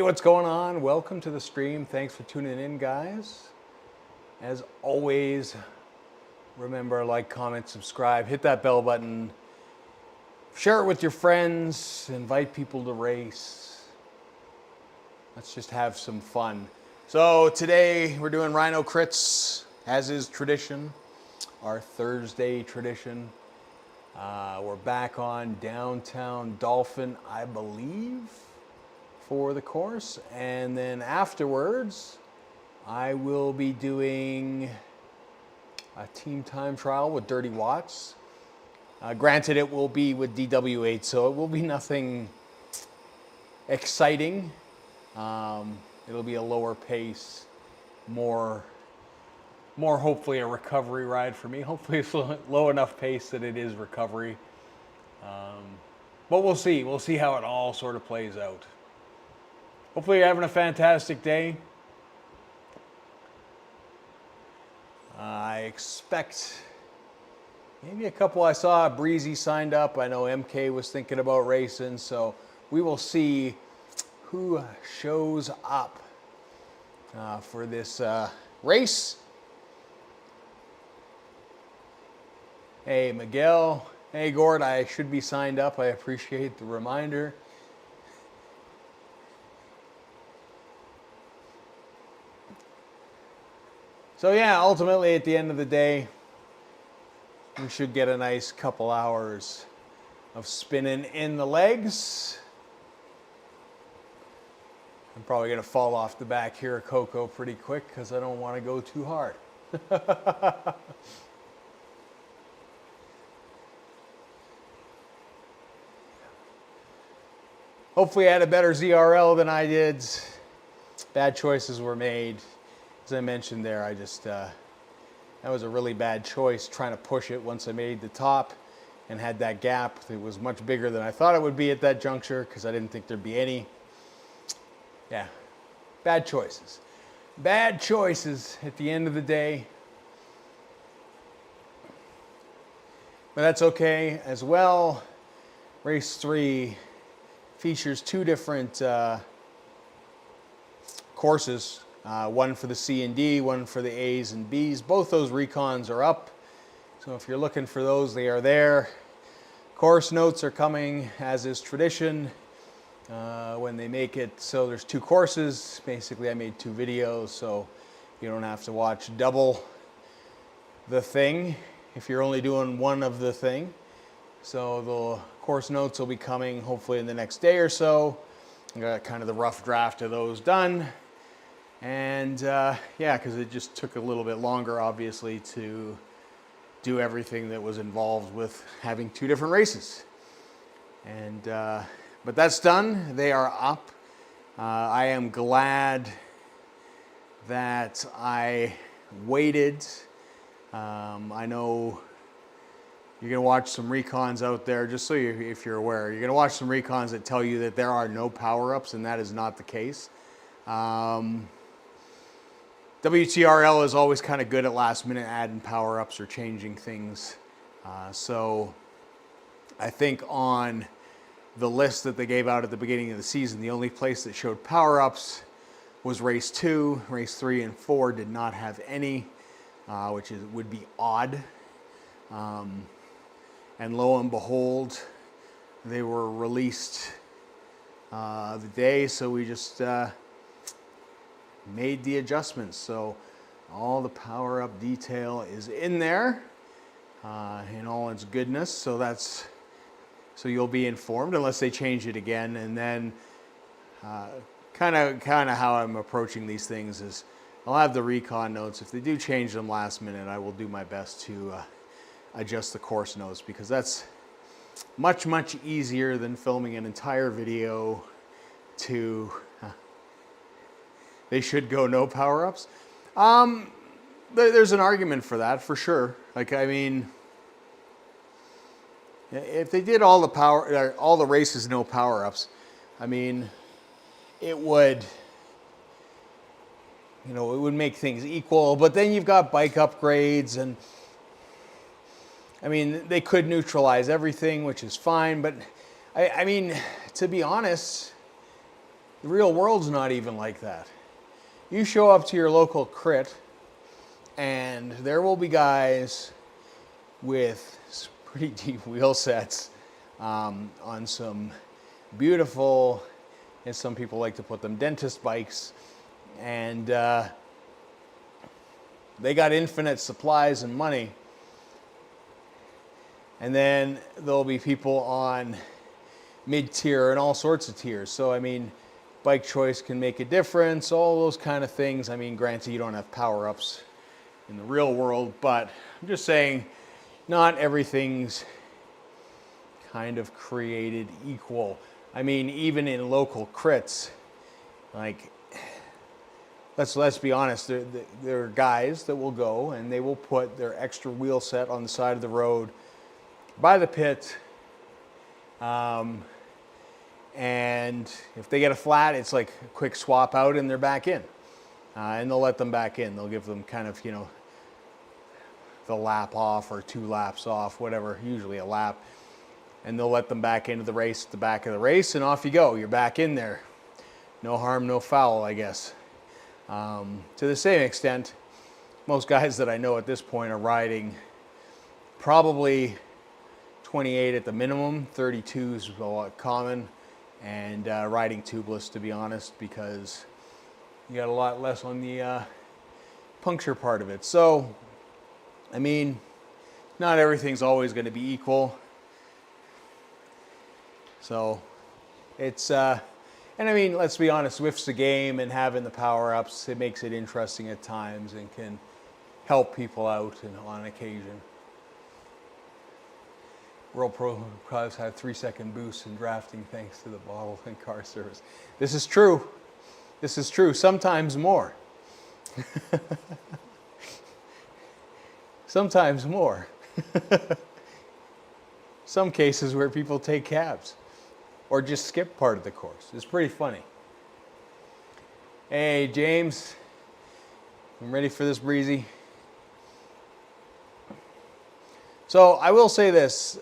what's going on? Welcome to the stream. Thanks for tuning in, guys. As always, remember, like, comment, subscribe, hit that bell button, share it with your friends, invite people to race. Let's just have some fun. So today we're doing Rhino Crits, as is tradition, our Thursday tradition. We're back on downtown Dolphin, I believe, for the course. And then afterwards, I will be doing a team time trial with Dirty Watts. Granted, it will be with DW8, so it will be nothing exciting. It'll be a lower pace, more hopefully a recovery ride for me. Hopefully it's low enough pace that it is recovery. But we'll see. We'll see how it all sort of plays out. Hopefully you're having a fantastic day. I expect maybe a couple. I saw Breezy signed up. I know MK was thinking about racing, so we will see who shows up for this race. Hey, Miguel. Hey, Gord, I should be signed up. I appreciate the reminder. So yeah, ultimately at the end of the day, we should get a nice couple hours of spinning in the legs. I'm probably going to fall off the back here of Coco pretty quick because I don't want to go too hard. Hopefully I had a better ZRL than I did. Bad choices were made. As I mentioned there, that was a really bad choice, trying to push it once I made the top and had that gap. It was much bigger than I thought it would be at that juncture because I didn't think there'd be any. Yeah, bad choices. Bad choices at the end of the day. But that's okay as well. Race 3 features two different courses. One for the C and D, one for the A's and B's. Both those recons are up. So if you're looking for those, they are there. Course notes are coming, as is tradition, when they make it. So there's two courses. Basically, I made two videos, so you don't have to watch double the thing if you're only doing one of the thing. So the course notes will be coming hopefully in the next day or so. I got kind of the rough draft of those done. And yeah, because it just took a little bit longer, obviously, to do everything that was involved with having two different races. And but that's done. They are up. I am glad that I waited. I know you're going to watch some recons out there, just so if you're aware. You're going to watch some recons that tell you that there are no power-ups, and that is not the case. WTRL is always kind of good at last minute adding power-ups or changing things. So I think on the list that they gave out at the beginning of the season, the only place that showed power-ups was race 2. Race 3 and 4 did not have any, which would be odd. And lo and behold, they were released the day, so we just made the adjustments. So all the power-up detail is in there in all its goodness. So you'll be informed unless they change it again. And then kind of how I'm approaching these things is I'll have the recon notes. If they do change them last minute, I will do my best to adjust the course notes, because that's much easier than filming an entire video to they should go no power-ups. There's an argument for that, for sure. Like, I mean, if they did all the races no power-ups, I mean, it would make things equal. But then you've got bike upgrades, and I mean, they could neutralize everything, which is fine. But I mean, to be honest, The real world's not even like that. You show up to your local crit, and there will be guys with pretty deep wheel sets on some beautiful, as some people like to put them, dentist bikes, and they got infinite supplies and money. And then there'll be people on mid-tier and all sorts of tiers. So I mean, bike choice can make a difference, all those kind of things. I mean, granted, you don't have power-ups in the real world, but I'm just saying, not everything's kind of created equal. I mean, even in local crits, like, let's be honest, there are guys that will go and they will put their extra wheel set on the side of the road by the pit, and if they get a flat, it's like a quick swap out and they're back in. And they'll let them back in. They'll give them kind of, you know, the lap off or 2 laps off, whatever, usually a lap. And they'll let them back into the race at the back of the race, and off you go. You're back in there. No harm, no foul, I guess. To the same extent, most guys that I know at this point are riding probably 28 at the minimum. 32 is a lot common, and riding tubeless, to be honest, because you got a lot less on the puncture part of it. So, I mean, not everything's always going to be equal. So, it's, and I mean, let's be honest, Zwift's a game, and having the power-ups, it makes it interesting at times and can help people out on occasion. World Pro cars have 3-second boosts in drafting thanks to the bottle and car service. This is true. This is true. Sometimes more. Sometimes more. Some cases where people take cabs or just skip part of the course. It's pretty funny. Hey, James. I'm ready for this, Breezy. So I will say this,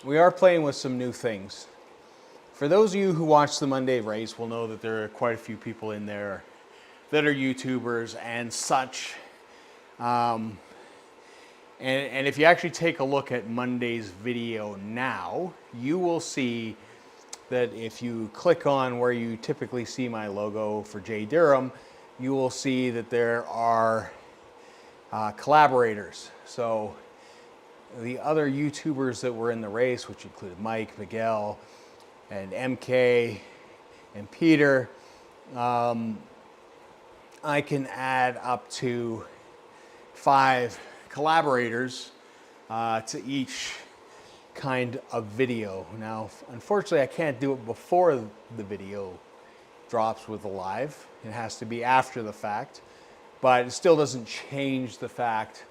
we are playing with some new things. For those of you who watch the Monday race will know that there are quite a few people in there that are YouTubers and such. And if you actually take a look at Monday's video now, you will see that if you click on where you typically see my logo for Jay Durham, you will see that there are collaborators. So the other YouTubers that were in the race, which included Mike, Miguel, and MK, and Peter, I can add up to 5 collaborators to each kind of video. Now, unfortunately, I can't do it before the video drops with the live. It has to be after the fact, but it still doesn't change the fact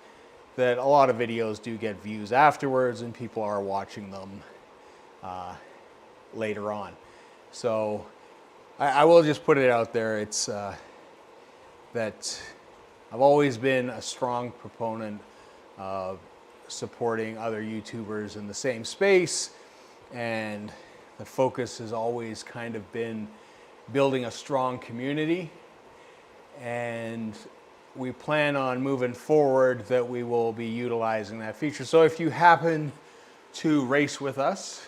that a lot of videos do get views afterwards and people are watching them later on. So I will just put it out there. It's that I've always been a strong proponent of supporting other YouTubers in the same space, and the focus has always kind of been building a strong community, and we plan on moving forward that we will be utilizing that feature. So if you happen to race with us,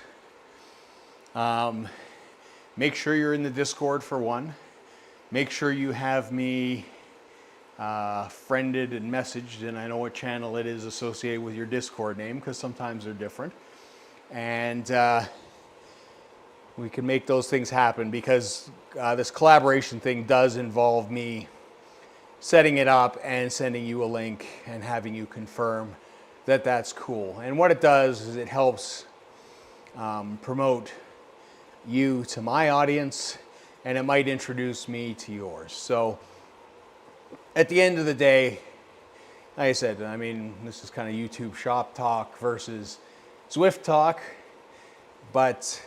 make sure you're in the Discord for one. Make sure you have me friended and messaged, and I know what channel it is associated with your Discord name, because sometimes they're different. And we can make those things happen, because this collaboration thing does involve me setting it up and sending you a link and having you confirm that that's cool. And what it does is it helps promote you to my audience, and it might introduce me to yours. So at the end of the day, like I said, I mean, this is kind of YouTube shop talk versus Zwift talk, but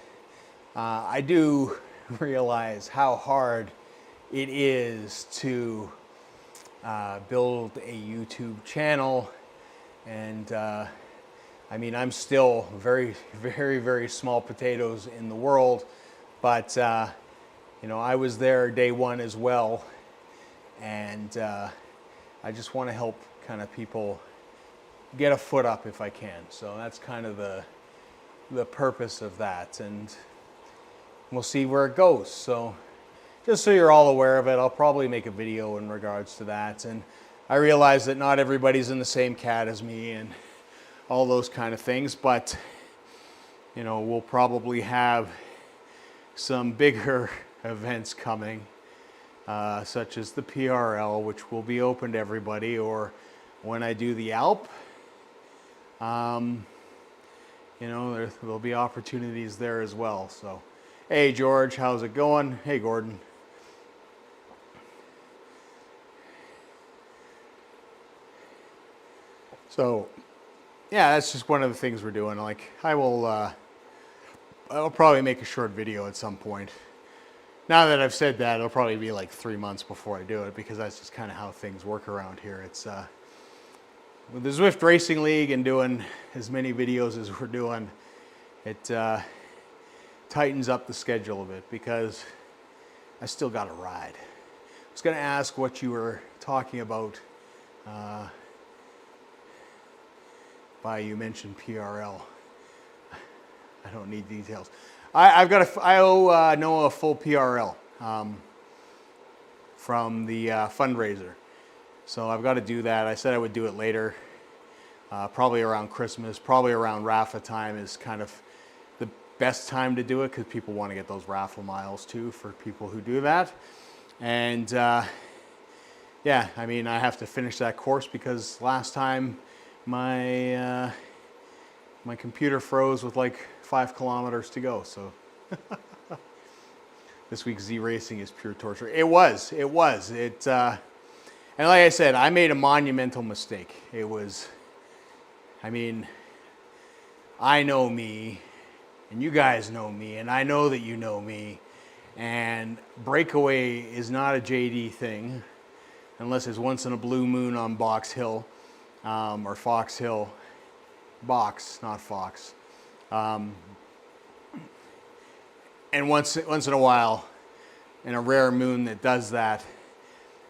I do realize how hard it is to build a YouTube channel. And I mean, I'm still very, very, very small potatoes in the world But, you know, I was there day one as well, and I just want to help kind of people get a foot up if I can. So that's kind of the purpose of that, and we'll see where it goes. So just so you're all aware of it, I'll probably make a video in regards to that. And I realize that not everybody's in the same cat as me and all those kind of things, but you know, we'll probably have some bigger events coming, such as the PRL, which will be open to everybody, or when I do the Alp, you know, there'll be opportunities there as well. So, hey George, how's it going? Hey Gordon. So, yeah, that's just one of the things we're doing. Like, I'll probably make a short video at some point. Now that I've said that, it'll probably be like 3 months before I do it, because that's just kind of how things work around here. It's with the Zwift Racing League and doing as many videos as we're doing, it tightens up the schedule a bit, because I still got to ride. I was going to ask what you were talking about. You mentioned PRL. I don't need details. I owe Noah a full PRL from the fundraiser. So I've got to do that. I said I would do it later, probably around Christmas, probably around raffle time is kind of the best time to do it, because people want to get those raffle miles too for people who do that. And yeah, I mean, I have to finish that course, because last time my computer froze with like 5 kilometers to go. So this week's zracing is pure torture. It was. And like I said, I made a monumental mistake. It was, I mean, I know me, and you guys know me, and I know that you know me, and breakaway is not a JD thing, unless it's once in a blue moon on Box Hill, or Fox Hill. Box, not Fox. And once in a while, in a rare moon that does that,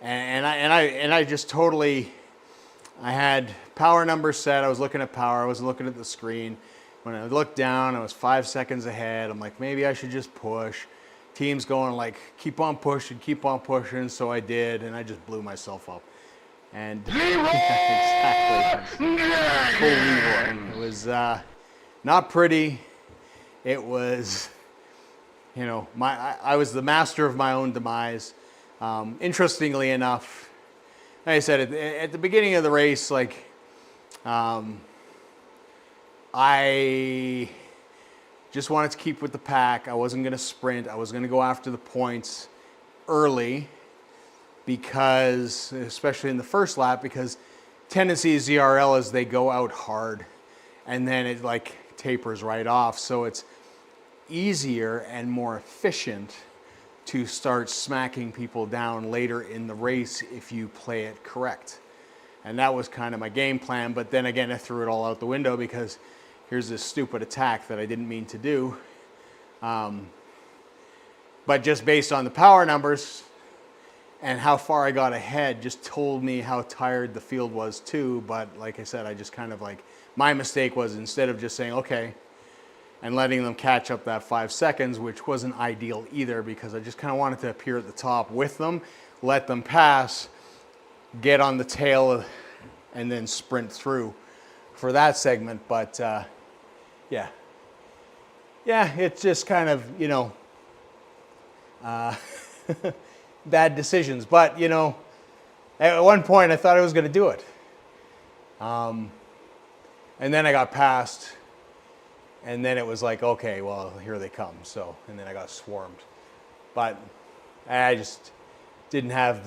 and I just totally, I had power numbers set. I was looking at power. I wasn't looking at the screen. When I looked down, I was 5 seconds ahead. I'm like, maybe I should just push. Team's going like, keep on pushing, so I did, and I just blew myself up. And exactly, it was not pretty. It was, you know, I was the master of my own demise. Interestingly enough, like I said, at the beginning of the race, like, I just wanted to keep with the pack. I wasn't going to sprint. I was going to go after the points early, because, especially in the first lap, because tendency is ZRL is they go out hard and then it like tapers right off. So it's easier and more efficient to start smacking people down later in the race if you play it correct. And that was kind of my game plan, but then again, I threw it all out the window, because here's this stupid attack that I didn't mean to do. But just based on the power numbers and how far I got ahead just told me how tired the field was too. But like I said, I just kind of like, my mistake was, instead of just saying, okay, and letting them catch up that 5 seconds, which wasn't ideal either, because I just kind of wanted to appear at the top with them, let them pass, get on the tail, and then sprint through for that segment. But yeah, it's just kind of, you know, bad decisions. But, you know, at one point I thought I was going to do it. And then I got passed, and then it was like, okay, well, here they come. So, and then I got swarmed. But I just didn't have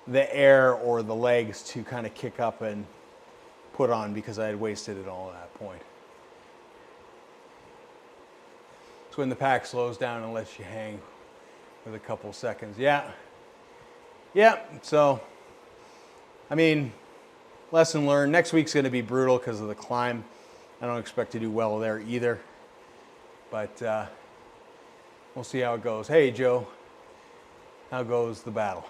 the air or the legs to kind of kick up and put on, because I had wasted it all at that point. It's when the pack slows down and lets you hang with a couple seconds. Yeah. So, I mean, lesson learned. Next week's going to be brutal because of the climb. I don't expect to do well there either. But we'll see how it goes. Hey, Joe, how goes the battle?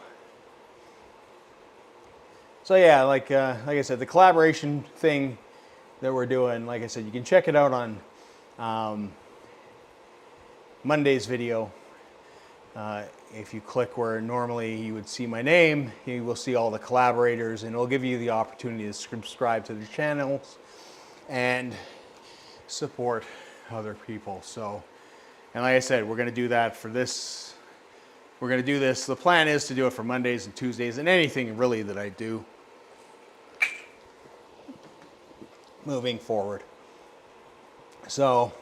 So yeah, like I said, the collaboration thing that we're doing, like I said, you can check it out on Monday's video. If you click where normally you would see my name, you will see all the collaborators, and it'll give you the opportunity to subscribe to the channels and support other people. So, and like I said, we're going to do that for this. We're going to do this. The plan is to do it for Mondays and Tuesdays and anything really that I do moving forward. So,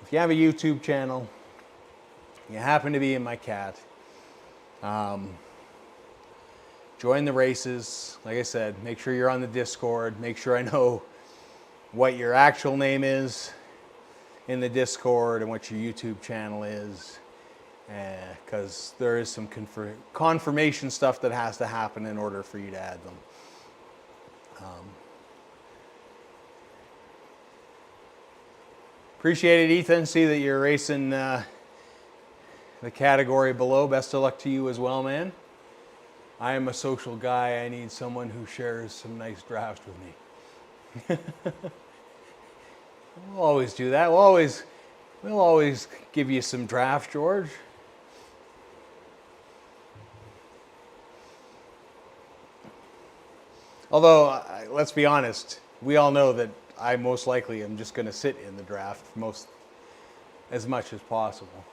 if you have a YouTube channel, you happen to be in my cat, join the races. Like I said, make sure you're on the Discord. Make sure I know what your actual name is in the Discord and what your YouTube channel is, because there is some confirmation stuff that has to happen in order for you to add them. Appreciate it, Ethan. See that you're racing the category below. Best of luck to you as well, man. I am a social guy. I need someone who shares some nice drafts with me. We'll always do that. We'll always give you some drafts, George. Although, let's be honest, we all know that I most likely am just going to sit in the draft as much as possible.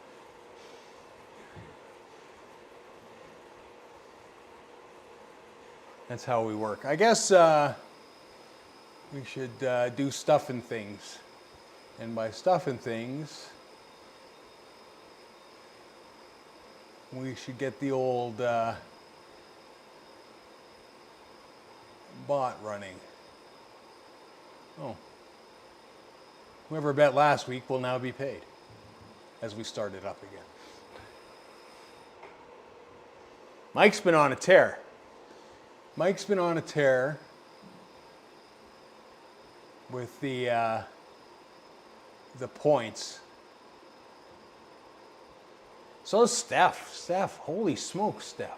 That's how we work. I guess we should do stuff and things. And by stuff and things, we should get the old bot running. Oh. Whoever bet last week will now be paid as we start it up again. Mike's been on a tear. Mike's been on a tear with the points. So is Steph. Steph, holy smokes, Steph.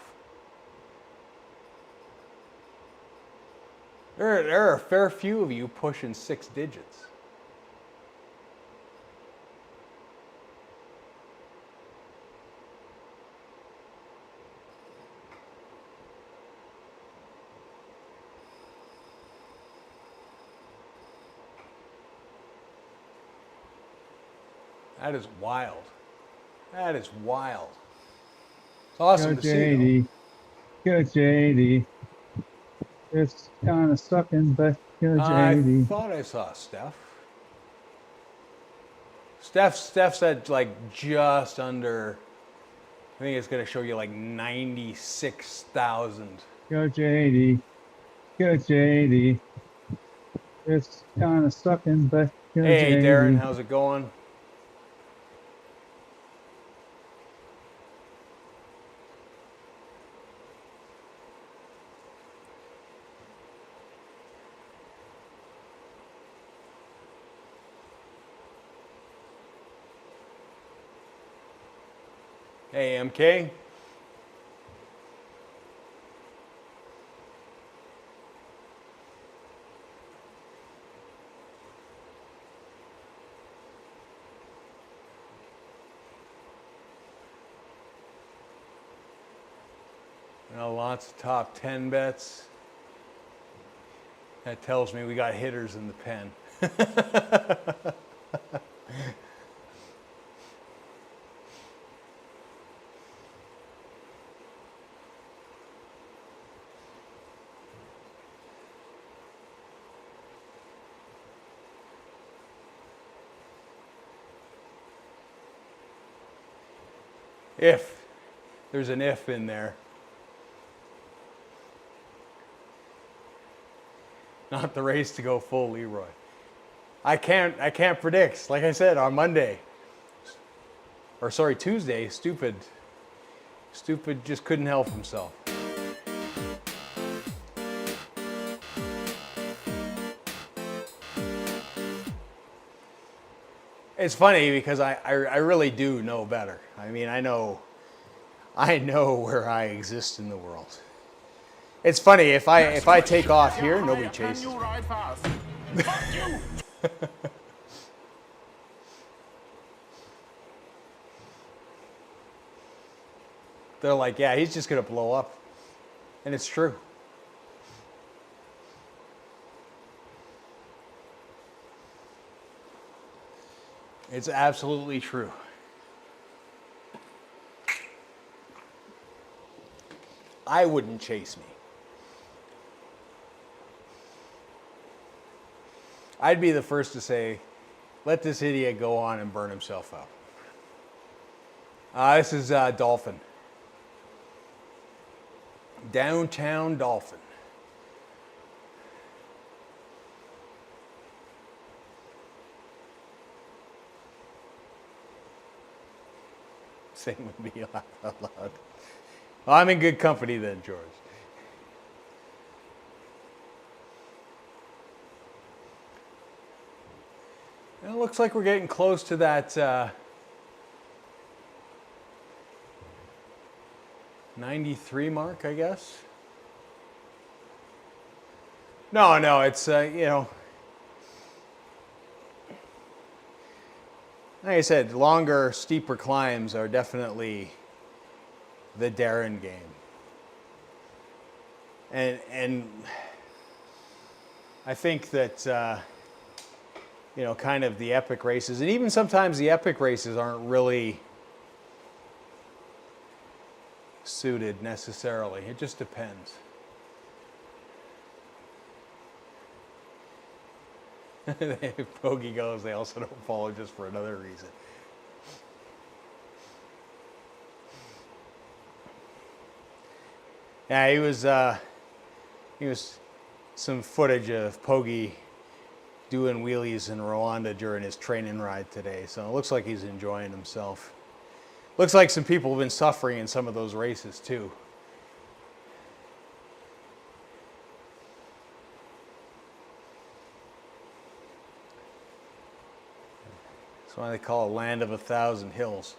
There are a fair few of you pushing 6 digits. That is wild. That is wild. It's awesome to see. Go JD. It's kind of sucking, but go JD. I thought I saw Steph. Steph said like just under, I think it's going to show you like 96,000. Go JD. Go JD. It's kind of sucking, but go JD. Hey Darren, how's it going? Hey, MK. Lots of top 10 bets. That tells me we got hitters in the pen. If there's an if in there. Not the race to go full Leroy. I can't predict. Like I said, on Monday, or sorry, Tuesday, stupid just couldn't help himself. It's funny because I really do know better. I mean, I know where I exist in the world. It's funny if I take off here, nobody chases me. Ride fast. Fuck you. They're like, yeah, he's just gonna blow up, and it's true. It's absolutely true. I wouldn't chase me. I'd be the first to say, let this idiot go on and burn himself out. This is Dolphin. Downtown Dolphin. Same with me, laugh out loud. Well, I'm in good company then, George. It looks like we're getting close to that 93 mark, I guess. No, it's, you know, like I said, longer, steeper climbs are definitely the Darren game. And I think that, you know, kind of the epic races, and even sometimes the epic races aren't really suited necessarily. It just depends. If Bogey goes, they also don't follow just for another reason. Yeah, he was some footage of Poggy doing wheelies in Rwanda during his training ride today, so it looks like he's enjoying himself. Looks like some people have been suffering in some of those races too. That's why they call it land of 1,000 hills.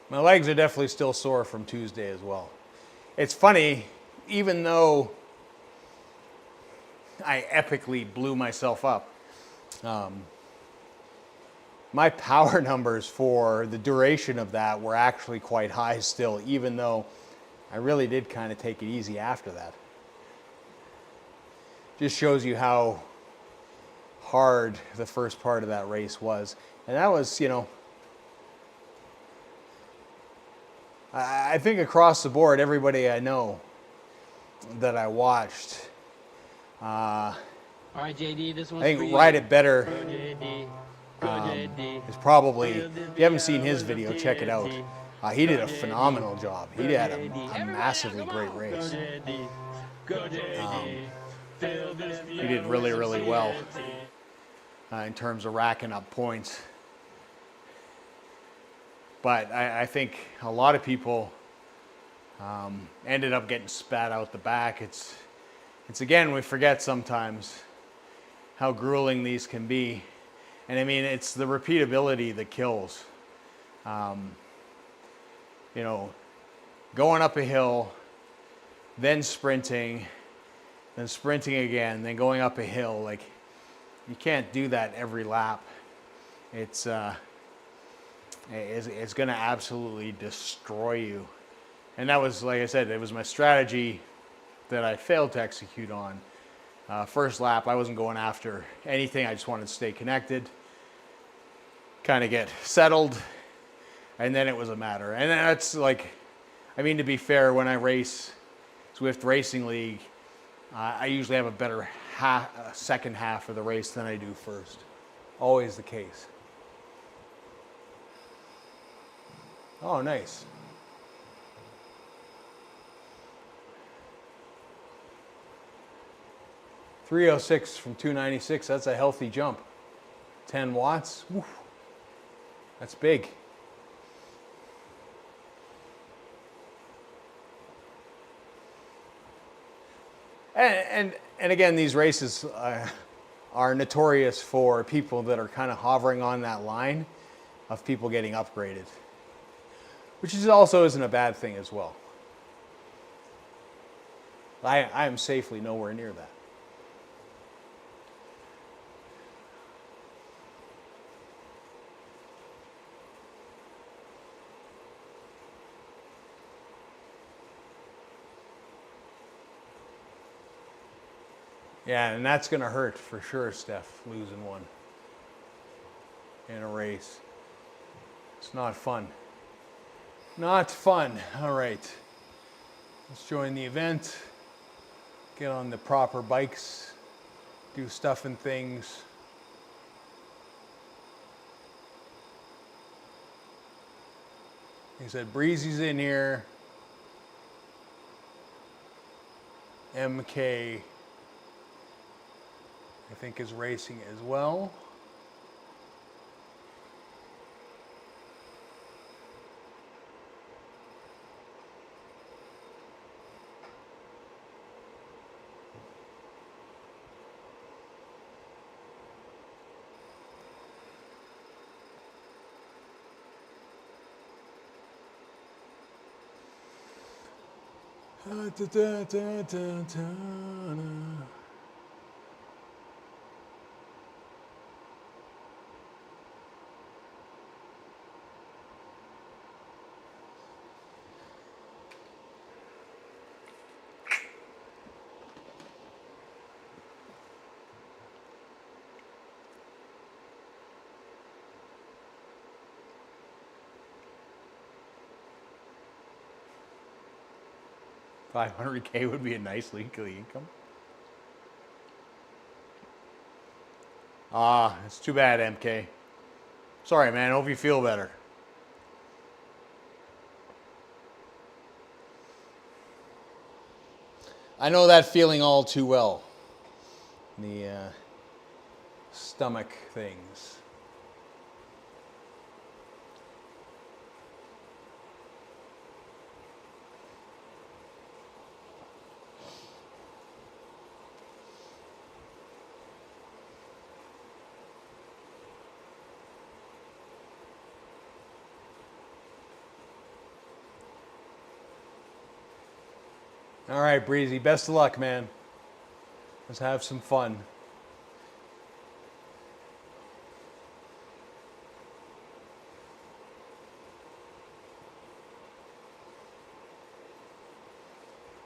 My legs are definitely still sore from Tuesday as well. It's funny, even though I epically blew myself up, my power numbers for the duration of that were actually quite high still, even though I really did kind of take it easy after that. Just shows you how hard the first part of that race was. And that was, you know, I think across the board, everybody I know that I watched, All right, JD, this one's I for think you. Ride It Better Go, JD. Go, JD. is probably, if you haven't seen his video, check it out. He did a phenomenal job. He had a massively great race. Go, JD. He did really, really well in terms of racking up points. But I think a lot of people ended up getting spat out the back. It's again, we forget sometimes how grueling these can be. And I mean, it's the repeatability that kills. You know, going up a hill, then sprinting again, then going up a hill. Like, you can't do that every lap. It's going to absolutely destroy you. And that was, like I said, it was my strategy that I failed to execute on. First lap, I wasn't going after anything. I just wanted to stay connected, kind of get settled, and then it was a matter. And that's like, I mean, to be fair, when I race Zwift Racing League, I usually have a better second half of the race than I do first. Always the case. Oh, nice. 306 from 296, that's a healthy jump. 10 watts, whew, that's big. And again, these races are notorious for people that are kind of hovering on that line of people getting upgraded, which is also isn't a bad thing as well. I am safely nowhere near that. Yeah, and that's going to hurt for sure, Steph, losing one in a race. It's not fun. Not fun. All right. Let's join the event. Get on the proper bikes. Do stuff and things. He said Breezy's in here. MK, I think, is racing as well. Da, da, da, da, da. 500K would be a nice weekly income. Ah, it's too bad, MK. Sorry, man. I hope you feel better. I know that feeling all too well. The stomach things. All right, Breezy. Best of luck, man. Let's have some fun.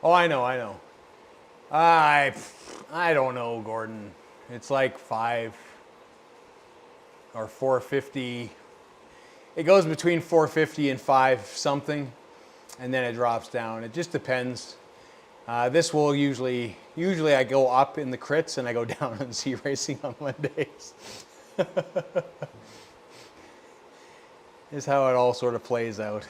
Oh, I know. I don't know, Gordon. It's like 5 or 450. It goes between 450 and 5 something, and then it drops down. It just depends. This will usually I go up in the crits and I go down on Z racing on Mondays. Is how it all sort of plays out.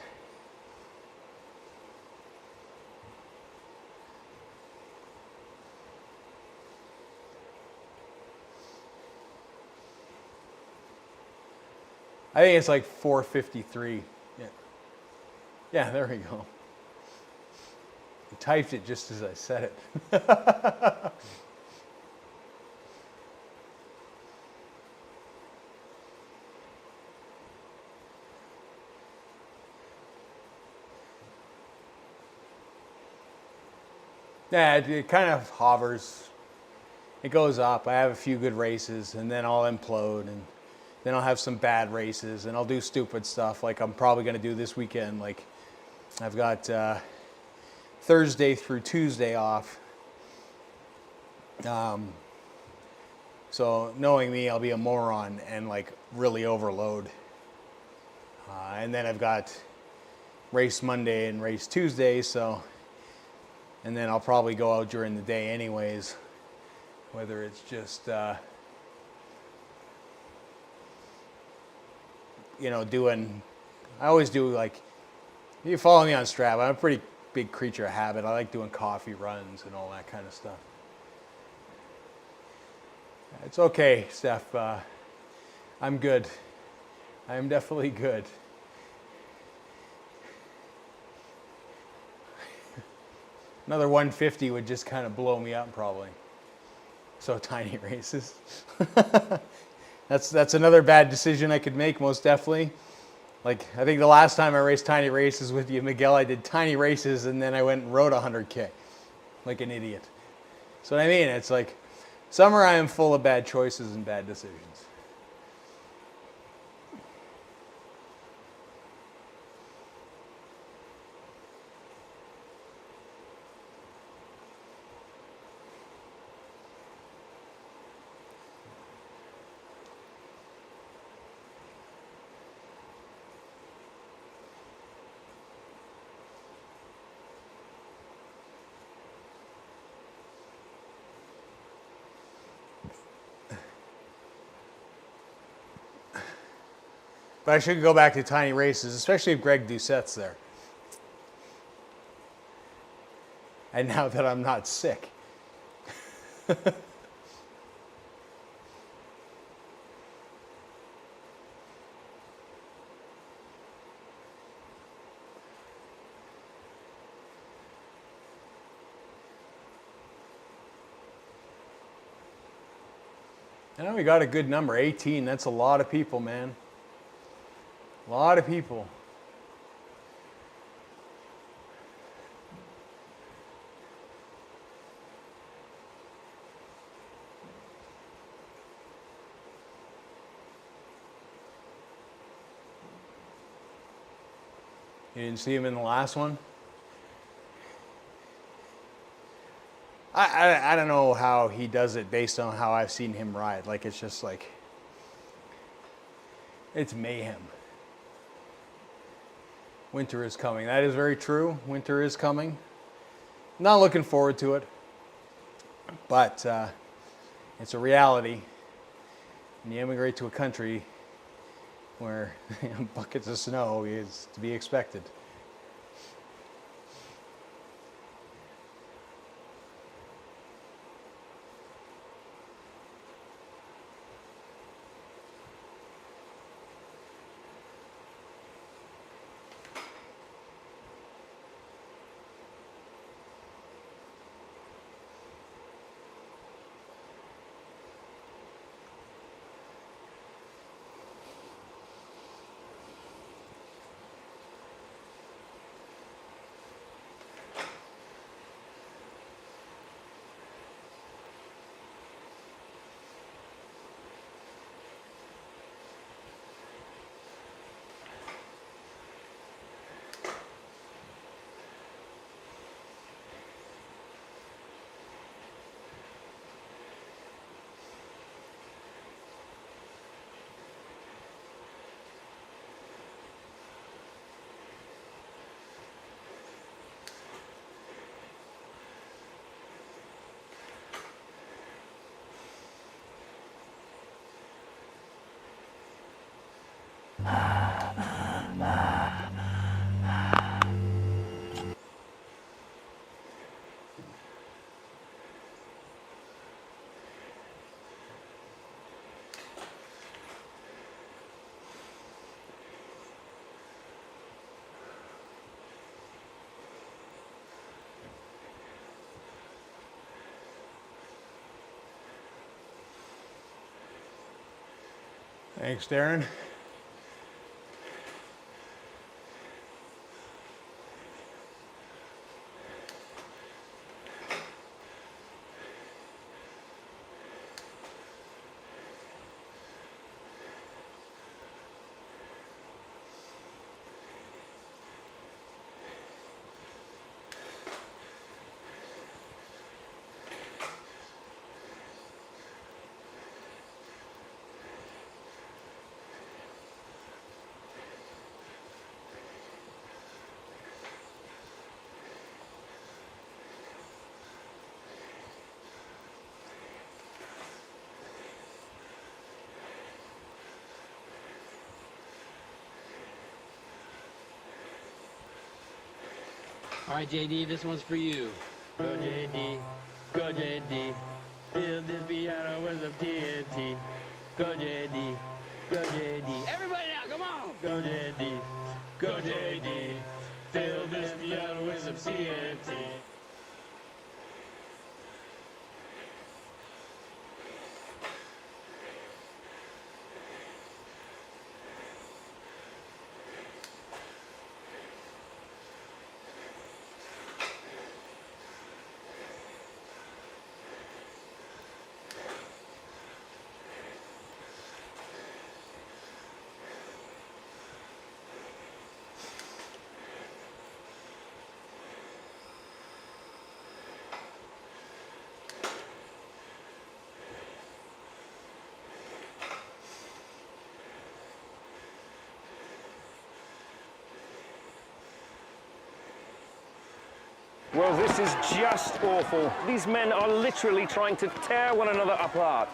I think it's like 453. Yeah. Yeah, there we go. I typed it just as I said it. Yeah, it kind of hovers. It goes up. I have a few good races, and then I'll implode, and then I'll have some bad races, and I'll do stupid stuff like I'm probably going to do this weekend. Like I've got Thursday through Tuesday off. So knowing me, I'll be a moron and like really overload. And then I've got race Monday and race Tuesday, so, and then I'll probably go out during the day anyways, whether it's just, you know, doing, I always do, like, if you follow me on Strava, I'm a pretty big creature of habit. I like doing coffee runs and all that kind of stuff. It's okay, Steph. I'm good. I'm definitely good. Another 150 would just kind of blow me up probably. So tiny races. That's another bad decision I could make, most definitely. Like, I think the last time I raced tiny races with you, Miguel, I did tiny races and then I went and rode 100K. Like an idiot. So what I mean, it's like, summer I am full of bad choices and bad decisions. But I should go back to tiny races, especially if Greg Doucette's there. And now that I'm not sick. I know we got a good number, 18. That's a lot of people, man. A lot of people. You didn't see him in the last one? I don't know how he does it based on how I've seen him ride. Like, it's just like, it's mayhem. Winter is coming. That is very true. Winter is coming. Not looking forward to it. But it's a reality. When you immigrate to a country where buckets of snow is to be expected. Thanks, Darren. All right, JD, this one's for you. Go, JD. Go, JD. Fill this piano with some TNT. Go JD. Go JD. Everybody now, come on. Go JD. Go JD. Fill this piano with some TNT. Well, this is just awful. These men are literally trying to tear one another apart.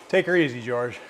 Take her easy, George.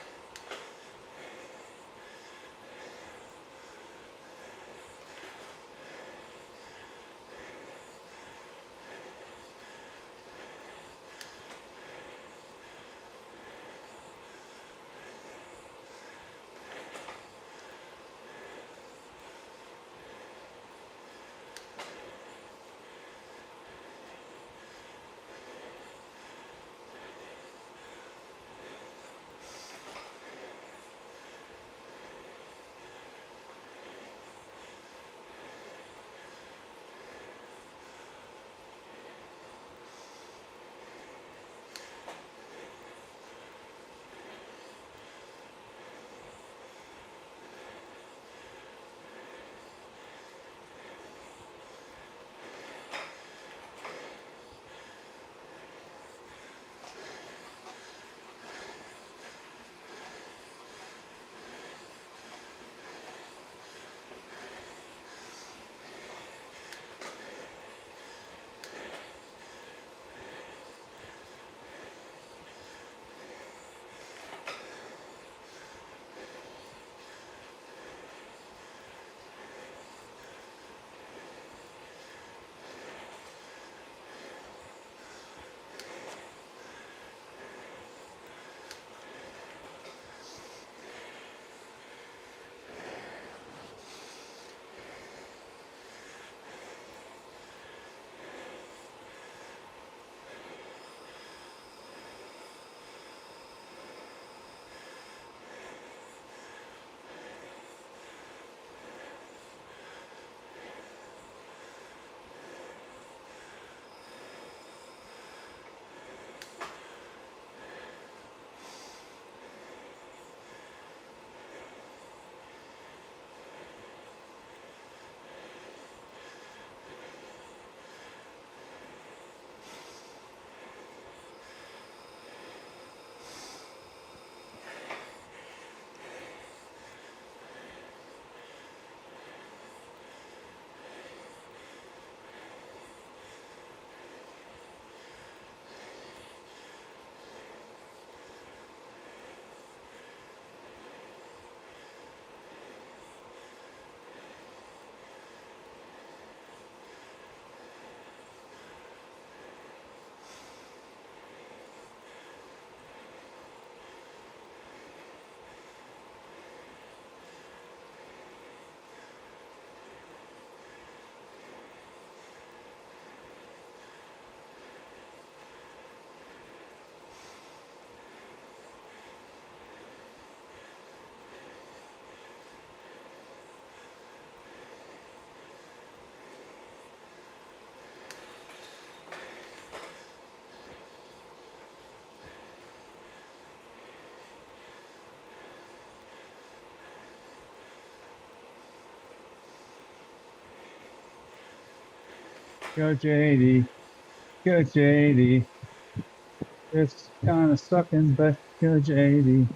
Go JD. Go JD. It's kind of sucking, but go JD.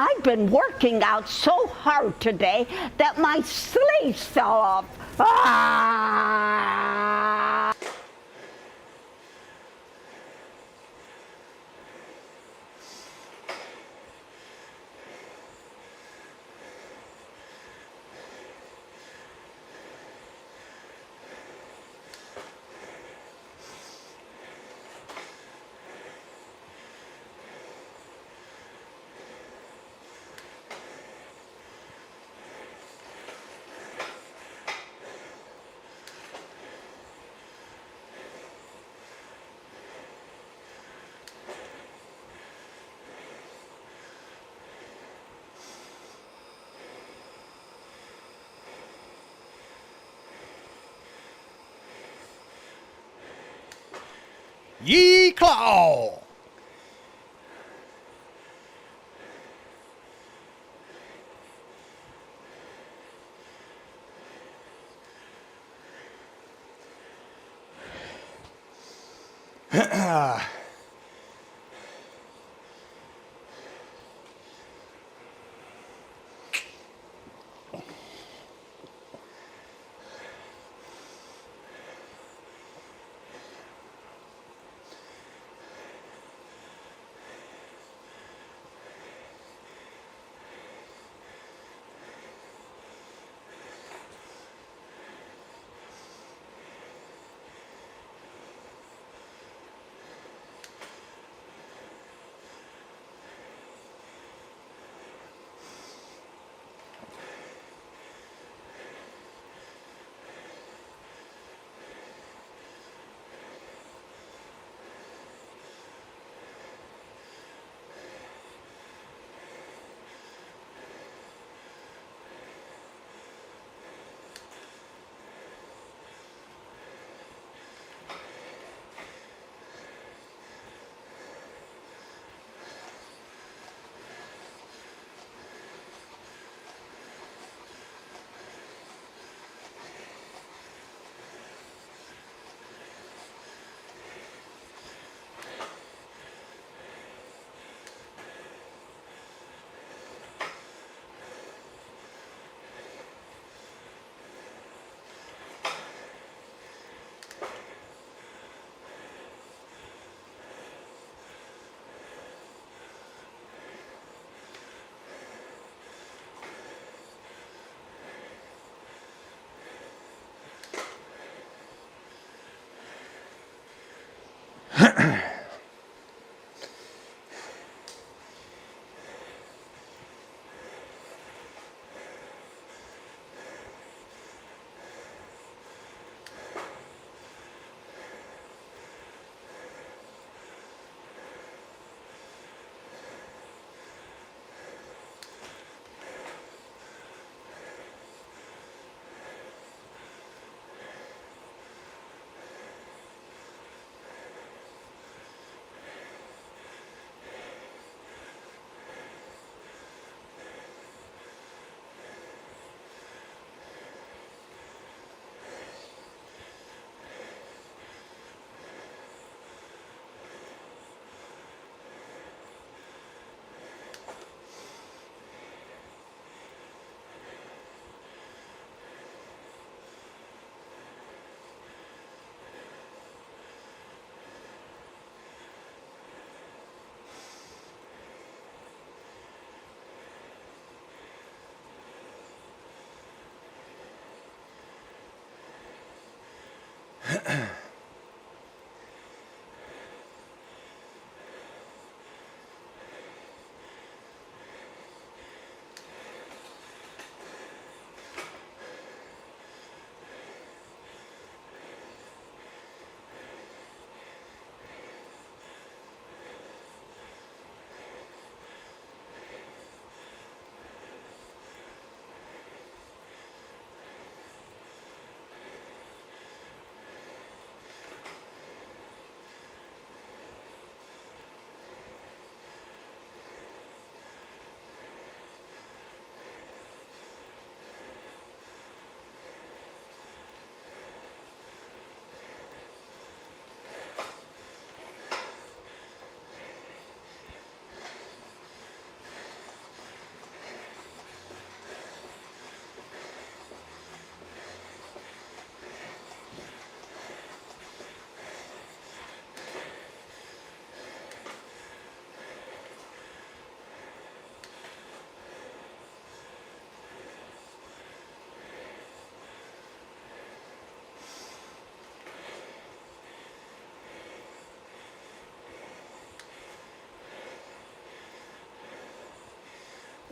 I've been working out so hard today that my sleeves fell off. Ah! Ye claw!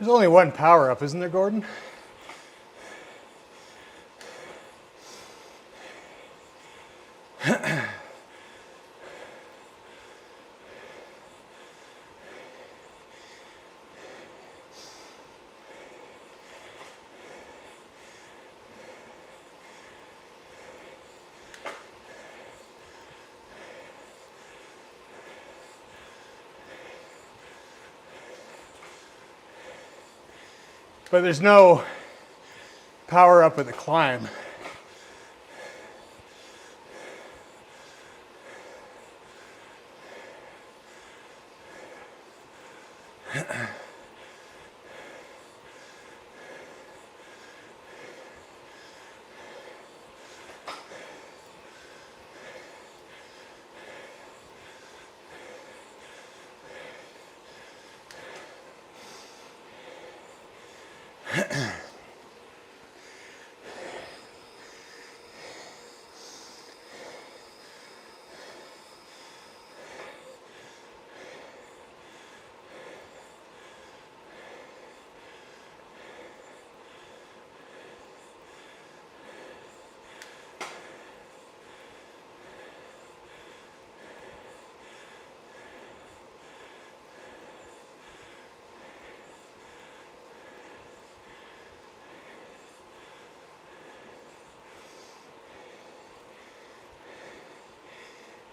There's only one power up, isn't there, Gordon? But there's no power up at the climb.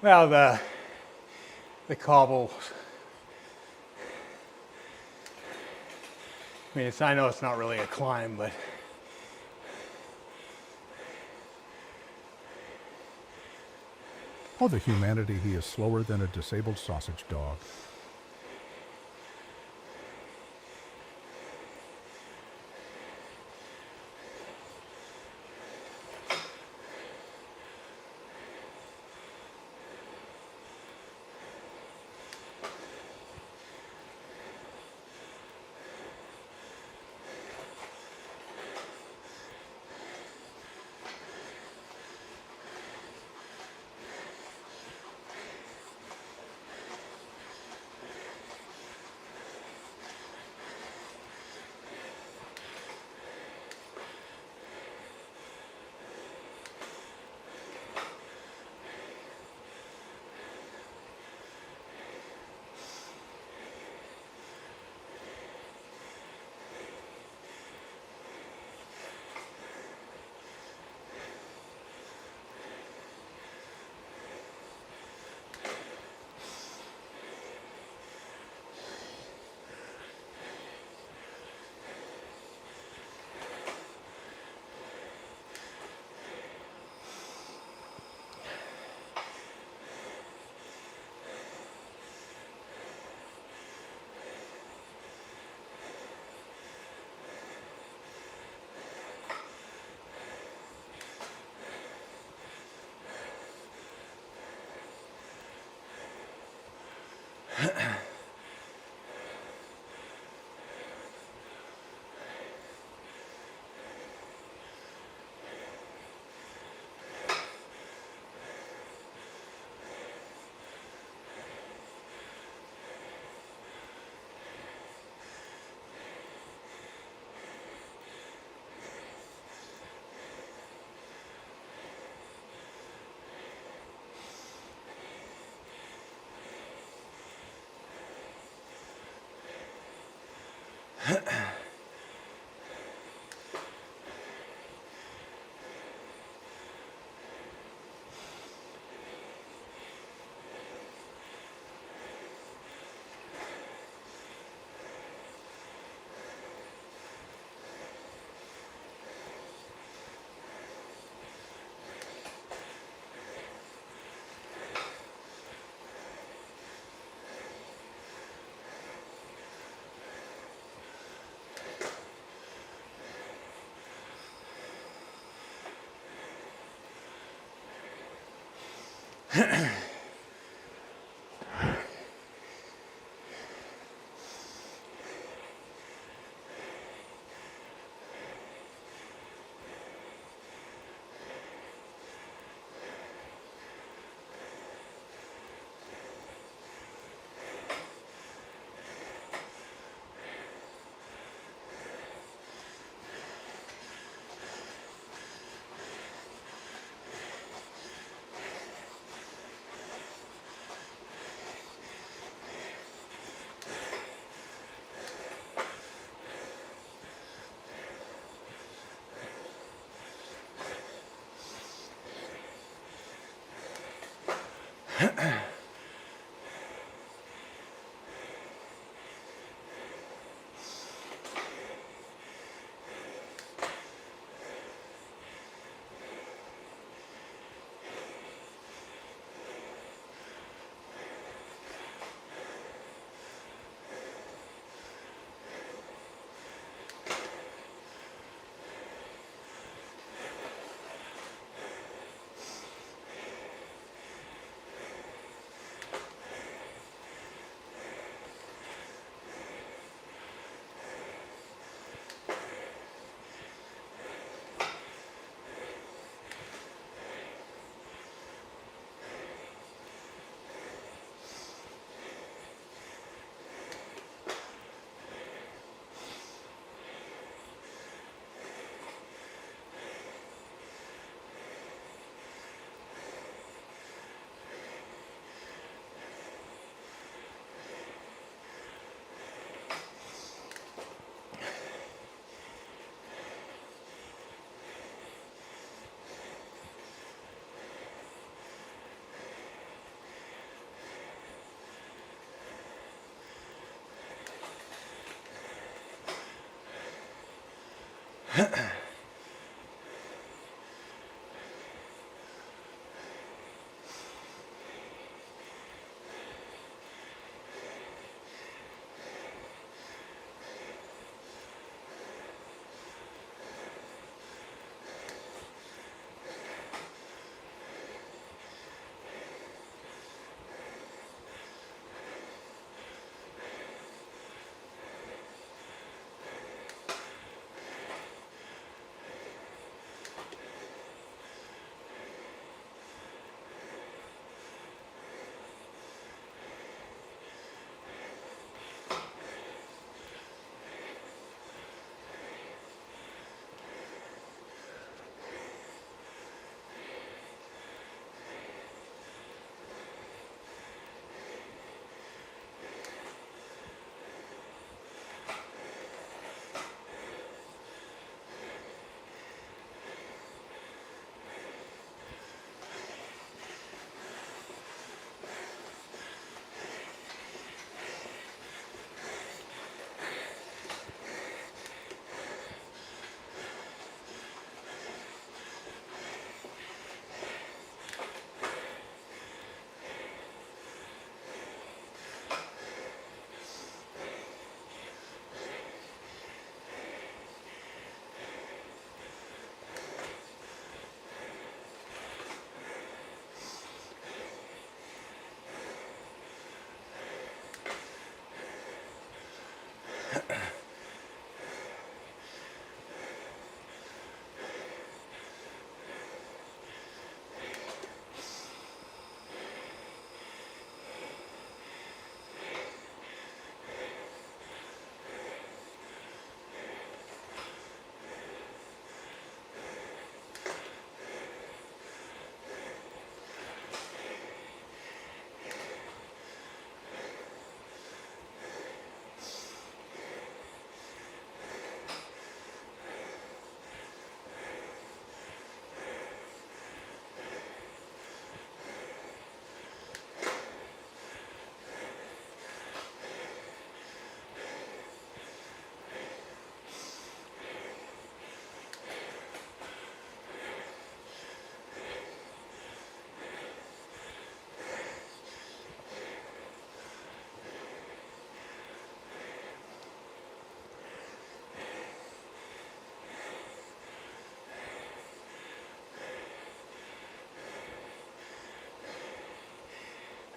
Well, the cobble, I mean, I know it's not really a climb, but Oh, the humanity, he is slower than a disabled sausage dog.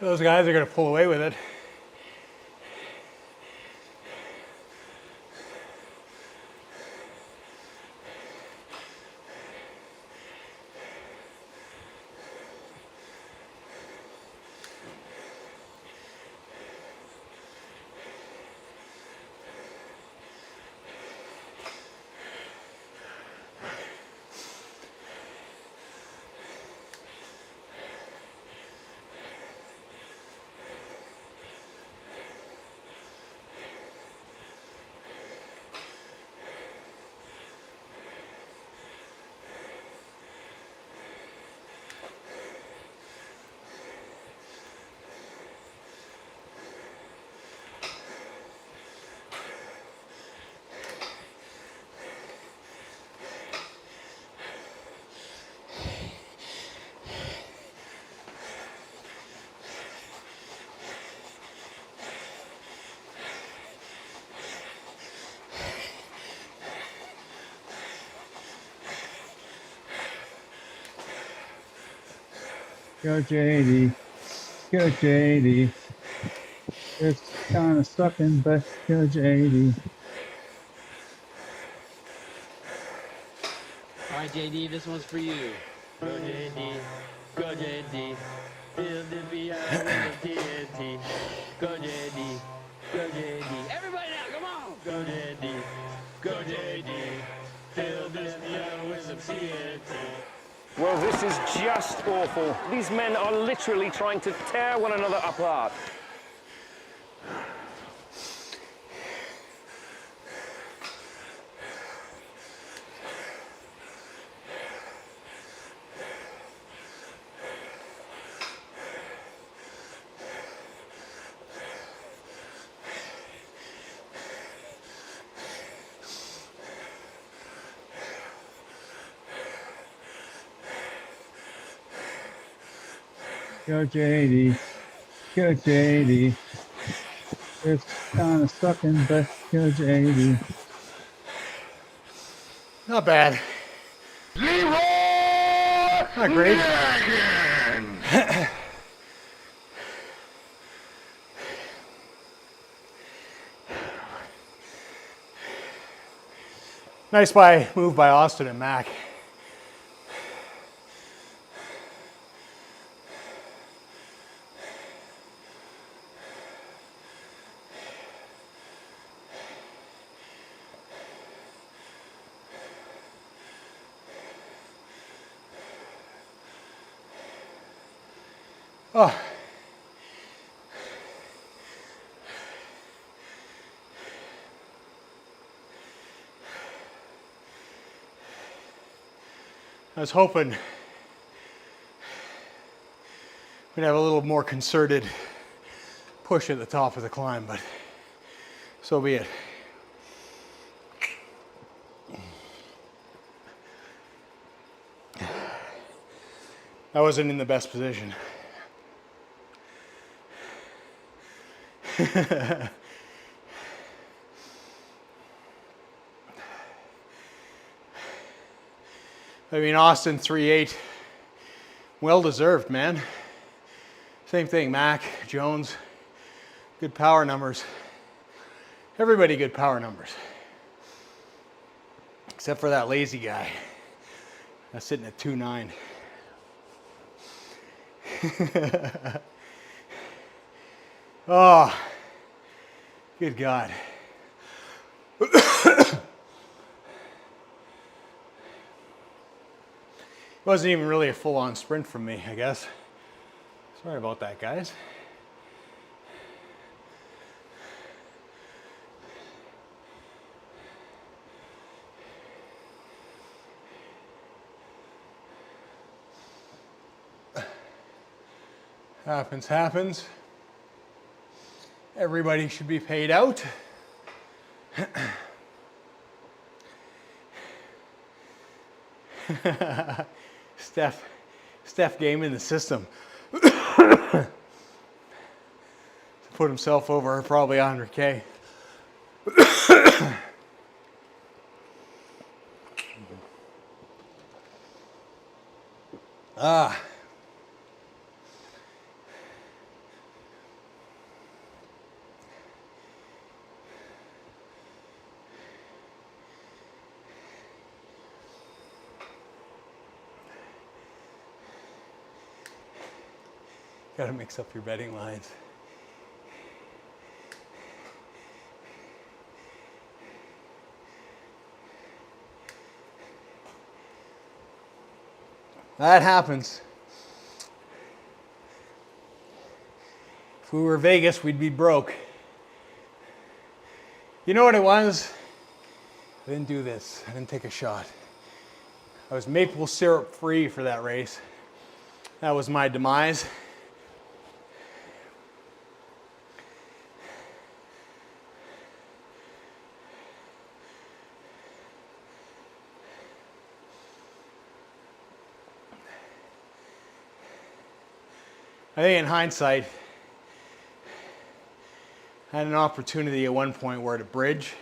Those guys are going to pull away with it. Go JD. Go JD. It's kind of sucking, but go JD. All right, JD, this one's for you. Go JD, go JD. Build the VR with the TNT. Go JD, go JD. Everybody now, come on. Go JD, go JD. Fill this VR with some TNT. Well, this is just awful. These men are literally trying to tear one another apart. Go JD. Go JD. It's kind of sucking, but go JD. Not bad. Not great. Nice move by Austin and Mac. Oh. I was hoping we'd have a little more concerted push at the top of the climb, but so be it. I wasn't in the best position. I mean, Austin 3.8, well deserved, man. Same thing, Mac, Jones, good power numbers. Everybody good power numbers. Except for that lazy guy. That's sitting at 2.9. Oh, good God. It wasn't even really a full-on sprint from me, I guess. Sorry about that, guys. Happens, happens. Everybody should be paid out. Steph game in the system. To put himself over probably 100K. Ah. Got to mix up your betting lines. That happens. If we were Vegas, we'd be broke. You know what it was? I didn't do this. I didn't take a shot. I was maple syrup free for that race. That was my demise. I think in hindsight, I had an opportunity at one point where to bridge,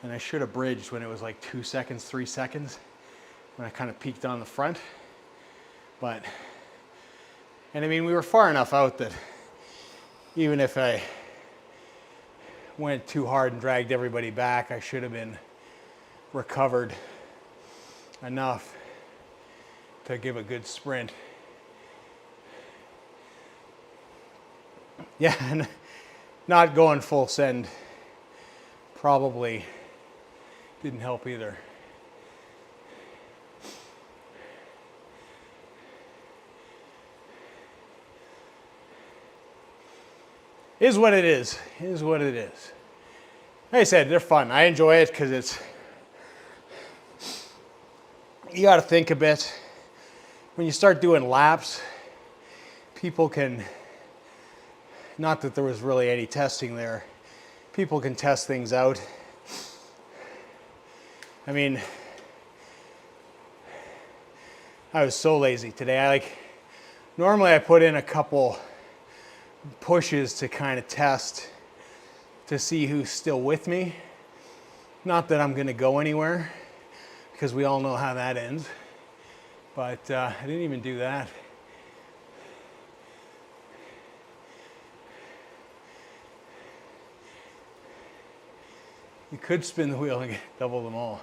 and I should have bridged when it was like 2 seconds, 3 seconds, when I kind of peaked on the front. But And I mean, we were far enough out that even if I went too hard and dragged everybody back, I should have been recovered enough to give a good sprint. Yeah, and not going full send probably didn't help either. Is what it is. Is what it is. Like I said, they're fun. I enjoy it because it's, you got to think a bit. When you start doing laps, people can, not that there was really any testing there, people can test things out. I mean, I was so lazy today. Normally I put in a couple pushes to kind of test to see who's still with me. Not that I'm going to go anywhere, because we all know how that ends. But I didn't even do that. You could spin the wheel and double them all.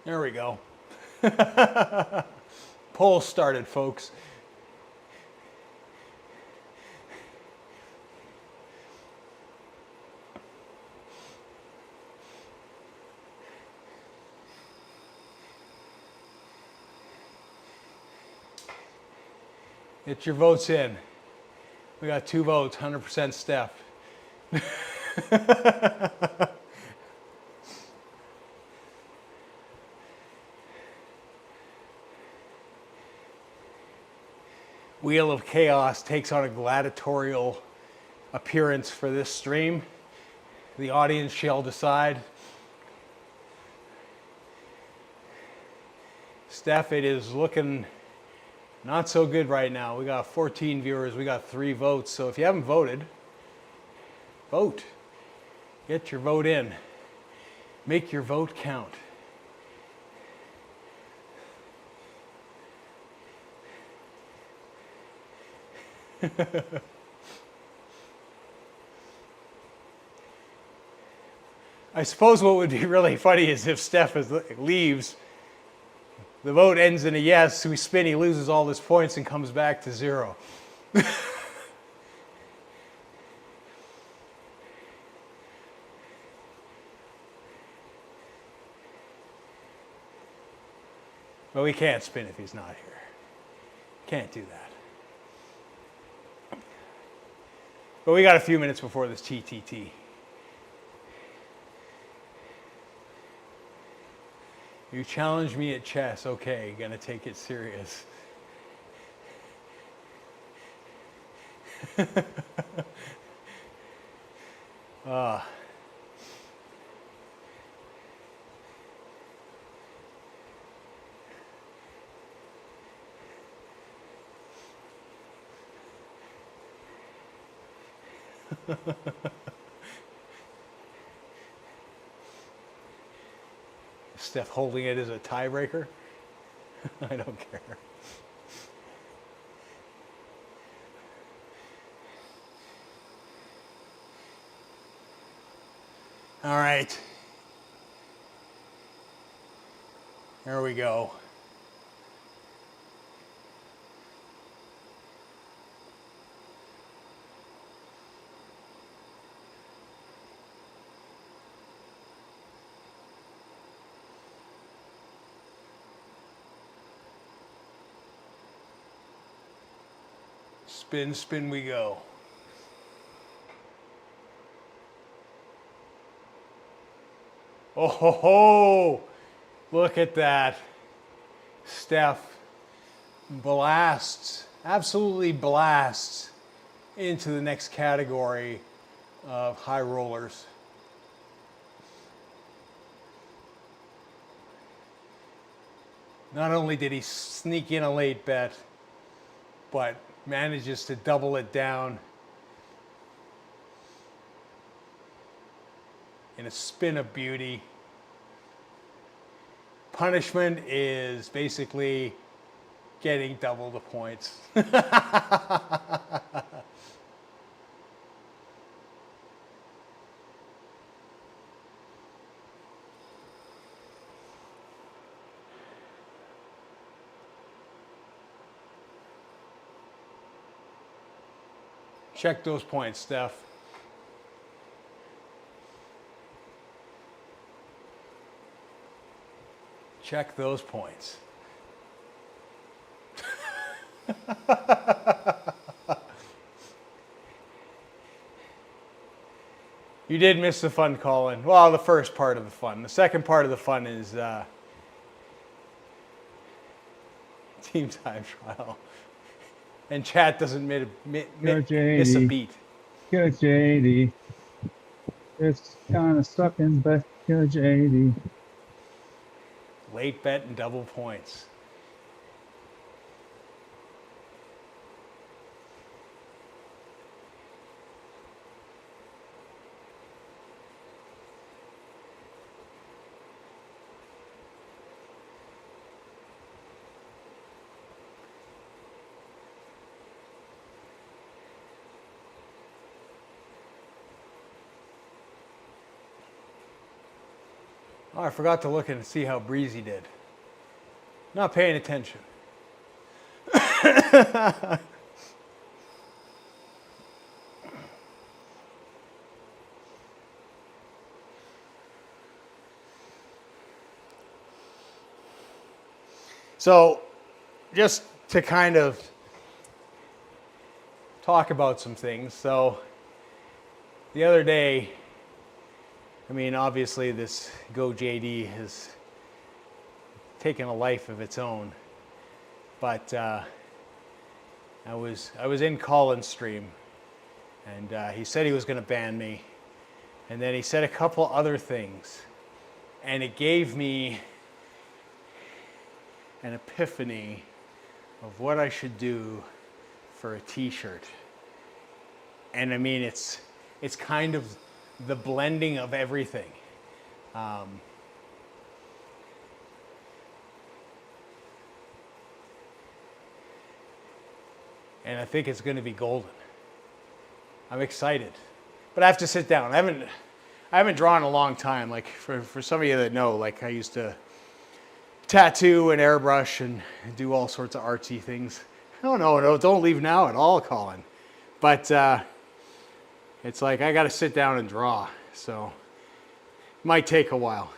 There we go. Poll started, folks. Get your votes in. We got 2 votes, 100% Steph. Wheel of Chaos takes on a gladiatorial appearance for this stream. The audience shall decide. Steph, it is looking not so good right now. We got 14 viewers, we got 3 votes. So if you haven't voted, vote. Get your vote in. Make your vote count. I suppose what would be really funny is if Steph leaves, the vote ends in a yes, so we spin, he loses all his points and comes back to 0. But we can't spin if he's not here. Can't do that. But we got a few minutes before this TTT. You challenge me at chess, okay, gonna take it serious. Steph holding it as a tiebreaker? I don't care. All right. There we go. Spin, spin we go. Oh ho ho! Look at that. Steph blasts, absolutely blasts into the next category of high rollers. Not only did he sneak in a late bet, but manages to double it down in a spin of beauty. Punishment is basically getting double the points. Check those points, Steph. Check those points. You did miss the fun, Colin. Well, the first part of the fun. The second part of the fun is team time trial. And chat doesn't miss a beat. Go JD. It's kind of sucking, but go JD. Late bet and double points. Oh, I forgot to look and see how Breezy did. Not paying attention. So, just to kind of talk about some things. So, the other day, I mean, obviously this Go JD has taken a life of its own, but I was in Colin's stream, and he said he was going to ban me, and then he said a couple other things, and it gave me an epiphany of what I should do for a t-shirt. And I mean, it's kind of the blending of everything. And I think it's going to be golden. I'm excited, but I have to sit down. I haven't drawn in a long time. Like for some of you that know, like I used to tattoo and airbrush and do all sorts of artsy things. No, don't leave now at all, Colin. But it's like I got to sit down and draw, so it might take a while.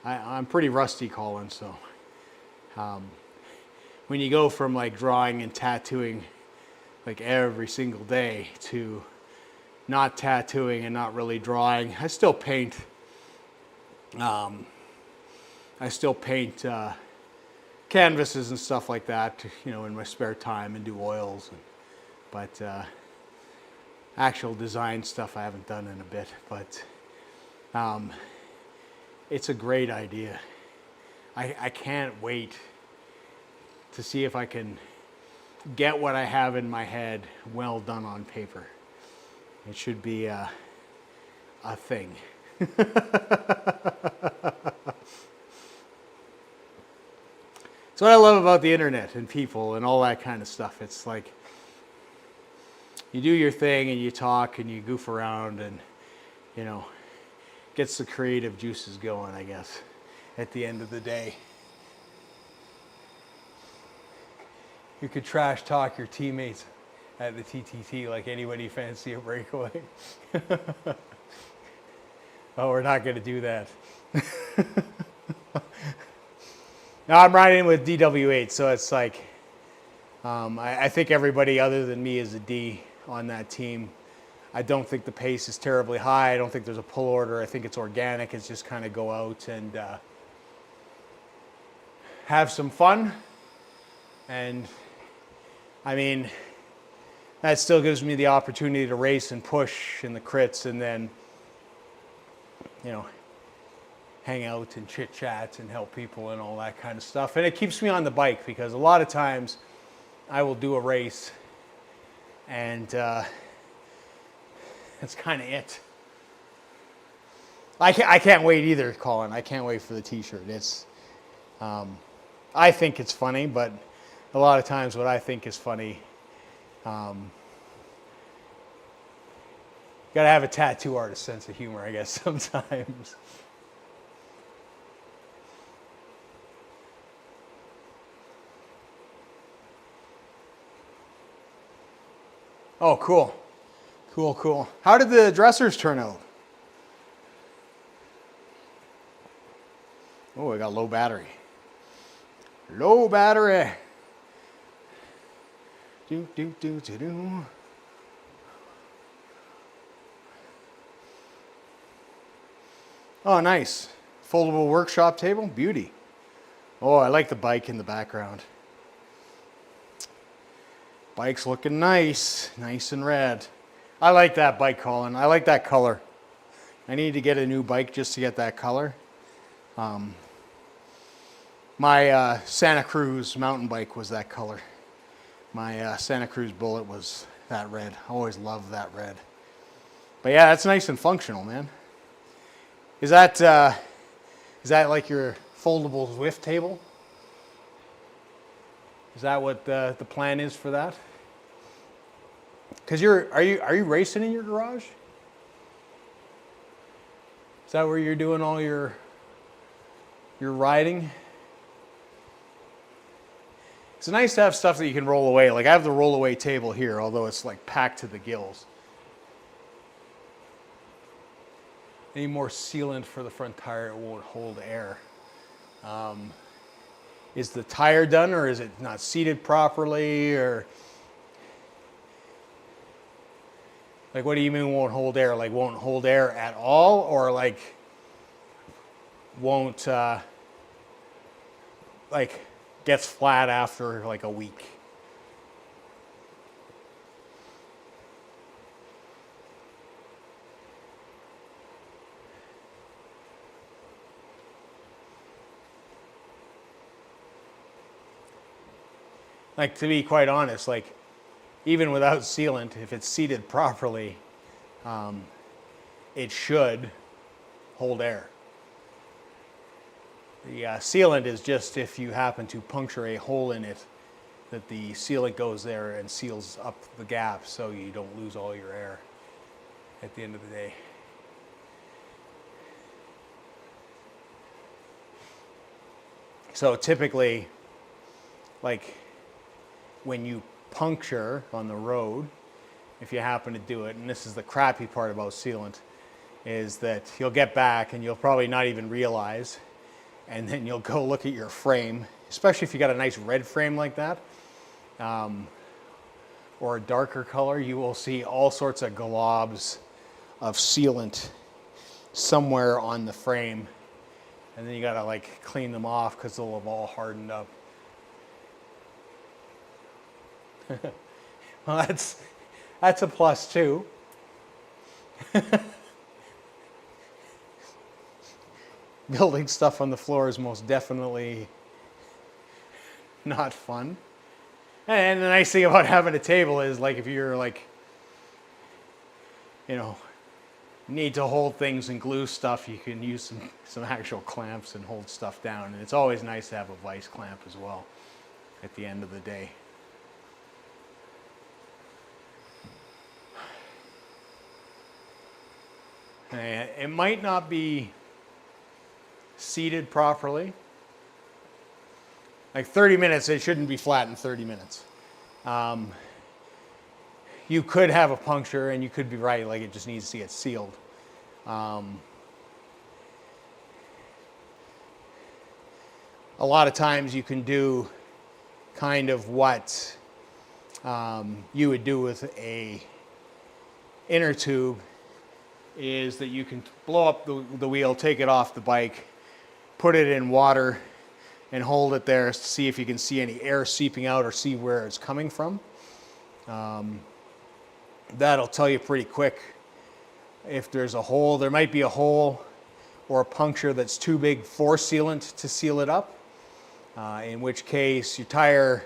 I'm pretty rusty, Colin, so when you go from like drawing and tattooing like every single day to not tattooing and not really drawing, I still paint. I still paint canvases and stuff like that, you know, in my spare time, and do oils. But actual design stuff I haven't done in a bit. But it's a great idea. I can't wait to see if I can get what I have in my head well done on paper. It should be a thing. So what I love about the internet and people and all that kind of stuff, it's like you do your thing and you talk and you goof around and, you know, gets the creative juices going, I guess, at the end of the day. You could trash talk your teammates at the TTT like anybody fancy a breakaway. Oh, we're not going to do that. Now I'm riding with DW8, so it's like I think everybody other than me is a D on that team. I don't think the pace is terribly high. I don't think there's a pull order. I think it's organic. It's just kind of go out and have some fun. And I mean, that still gives me the opportunity to race and push in the crits and then, you know, hang out and chit chat and help people and all that kind of stuff. And it keeps me on the bike because a lot of times I will do a race and that's kind of it. I can't wait either, Colin. I can't wait for the t-shirt. It's, I think it's funny, but a lot of times what I think is funny, gotta have a tattoo artist's sense of humor, I guess, sometimes. Oh, cool. Cool, cool. How did the dressers turn out? Oh, I got low battery. Low battery. Do, do, do, do, do. Oh, nice. Foldable workshop table. Beauty. Oh, I like the bike in the background. Bike's looking nice. Nice and red. I like that bike, Colin. I like that color. I need to get a new bike just to get that color. My Santa Cruz mountain bike was that color. My Santa Cruz Bullet was that red. I always loved that red. But yeah, that's nice and functional, man. Is that like your foldable Zwift table? Is that what the plan is for that? Because are you racing in your garage? Is that where you're doing all your riding? It's nice to have stuff that you can roll away. Like I have the roll away table here, although it's like packed to the gills. Any more sealant for the front tire, it won't hold air. Is the tire done or is it not seated properly or? Like what do you mean won't hold air? Like won't hold air at all or like won't like gets flat after like a week? Like to be quite honest, like even without sealant, if it's seated properly, it should hold air. The sealant is just if you happen to puncture a hole in it, that the sealant goes there and seals up the gap so you don't lose all your air at the end of the day. So typically, like when you puncture on the road, if you happen to do it, and this is the crappy part about sealant, is that you'll get back and you'll probably not even realize, and then you'll go look at your frame, especially if you got a nice red frame like that, or a darker color, you will see all sorts of globs of sealant somewhere on the frame, and then you gotta like clean them off because they'll have all hardened up. Well, that's a plus too. Building stuff on the floor is most definitely not fun. And the nice thing about having a table is like if you're like, you know, need to hold things and glue stuff, you can use some actual clamps and hold stuff down. And it's always nice to have a vice clamp as well at the end of the day. It might not be seated properly. Like 30 minutes, it shouldn't be flat in 30 minutes. You could have a puncture and you could be right, like it just needs to get sealed. A lot of times you can do kind of what you would do with a inner tube is that you can blow up the wheel, take it off the bike, put it in water, and hold it there to see if you can see any air seeping out or see where it's coming from. That'll tell you pretty quick if there's a hole. There might be a hole or a puncture that's too big for sealant to seal it up, in which case your tire,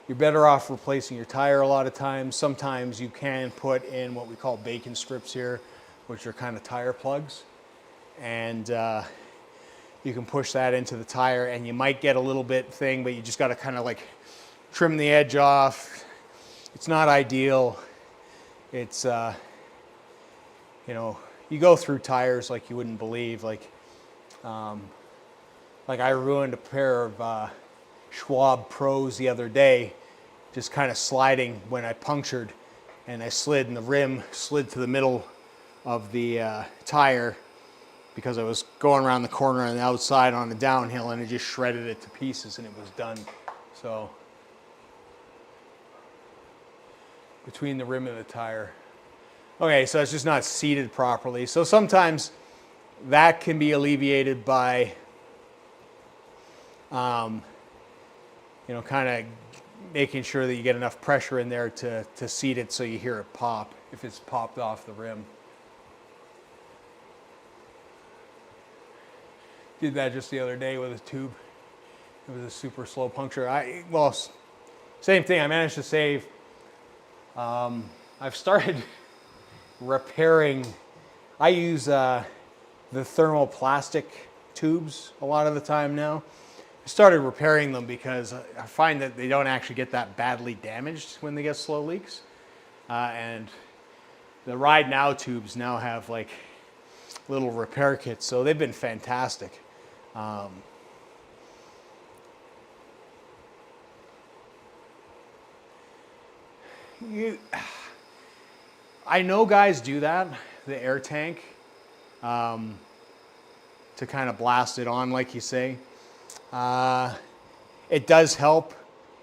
you're better off replacing your tire a lot of times. Sometimes you can put in what we call bacon strips here, which are kind of tire plugs, and you can push that into the tire, and you might get a little bit thing, but you just got to kind of like trim the edge off. It's not ideal. It's you know, you go through tires like you wouldn't believe. Like I ruined a pair of Schwab Pros the other day, just kind of sliding when I punctured, and I slid, and the rim slid to the middle of the tire because I was going around the corner on the outside on a downhill, and it just shredded it to pieces, and it was done. So between the rim and the tire. Okay, so it's just not seated properly. So sometimes that can be alleviated by, you know, kind of making sure that you get enough pressure in there to seat it so you hear it pop if it's popped off the rim. Did that just the other day with a tube. It was a super slow puncture. Well, same thing. I managed to save. I've started repairing. I use the thermoplastic tubes a lot of the time now. I started repairing them because I find that they don't actually get that badly damaged when they get slow leaks. And the Ride Now tubes now have like little repair kits, so they've been fantastic. I know guys do that, the air tank, to kind of blast it on, like you say. It does help.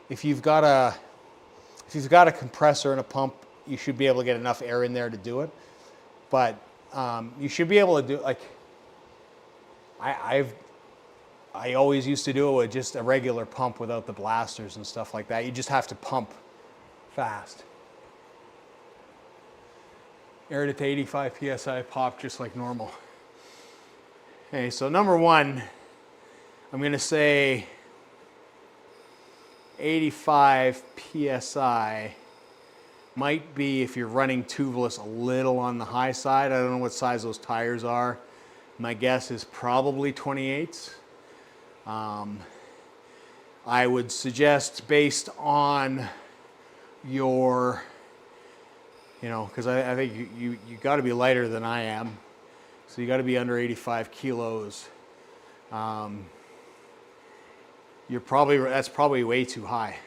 If you've got a compressor and a pump, you should be able to get enough air in there to do it. But you should be able to do, like, I always used to do it with just a regular pump without the blasters and stuff like that. You just have to pump fast. Air it to 85 psi, pop just like normal. Okay, so number one, I'm going to say 85 psi might be, if you're running tubeless, a little on the high side. I don't know what size those tires are. My guess is probably 28s. I would suggest, based on your, you know, because I think you got to be lighter than I am, so you got to be under 85 kilos. That's probably way too high.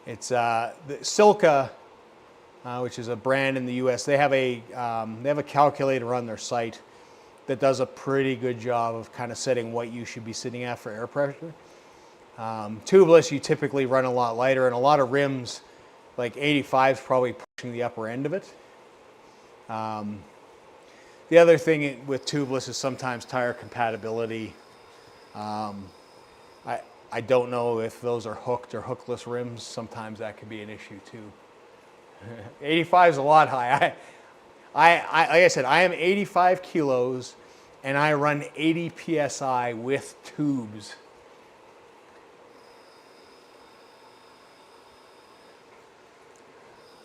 It's the Silka, which is a brand in the U.S. They have a calculator on their site that does a pretty good job of kind of setting what you should be sitting at for air pressure. Tubeless, you typically run a lot lighter, and a lot of rims, like 85 is probably pushing the upper end of it. The other thing with tubeless is sometimes tire compatibility. I don't know if those are hooked or hookless rims. Sometimes that can be an issue too. 85 is a lot high. Like I said, I am 85 kilos and I run 80 psi with tubes.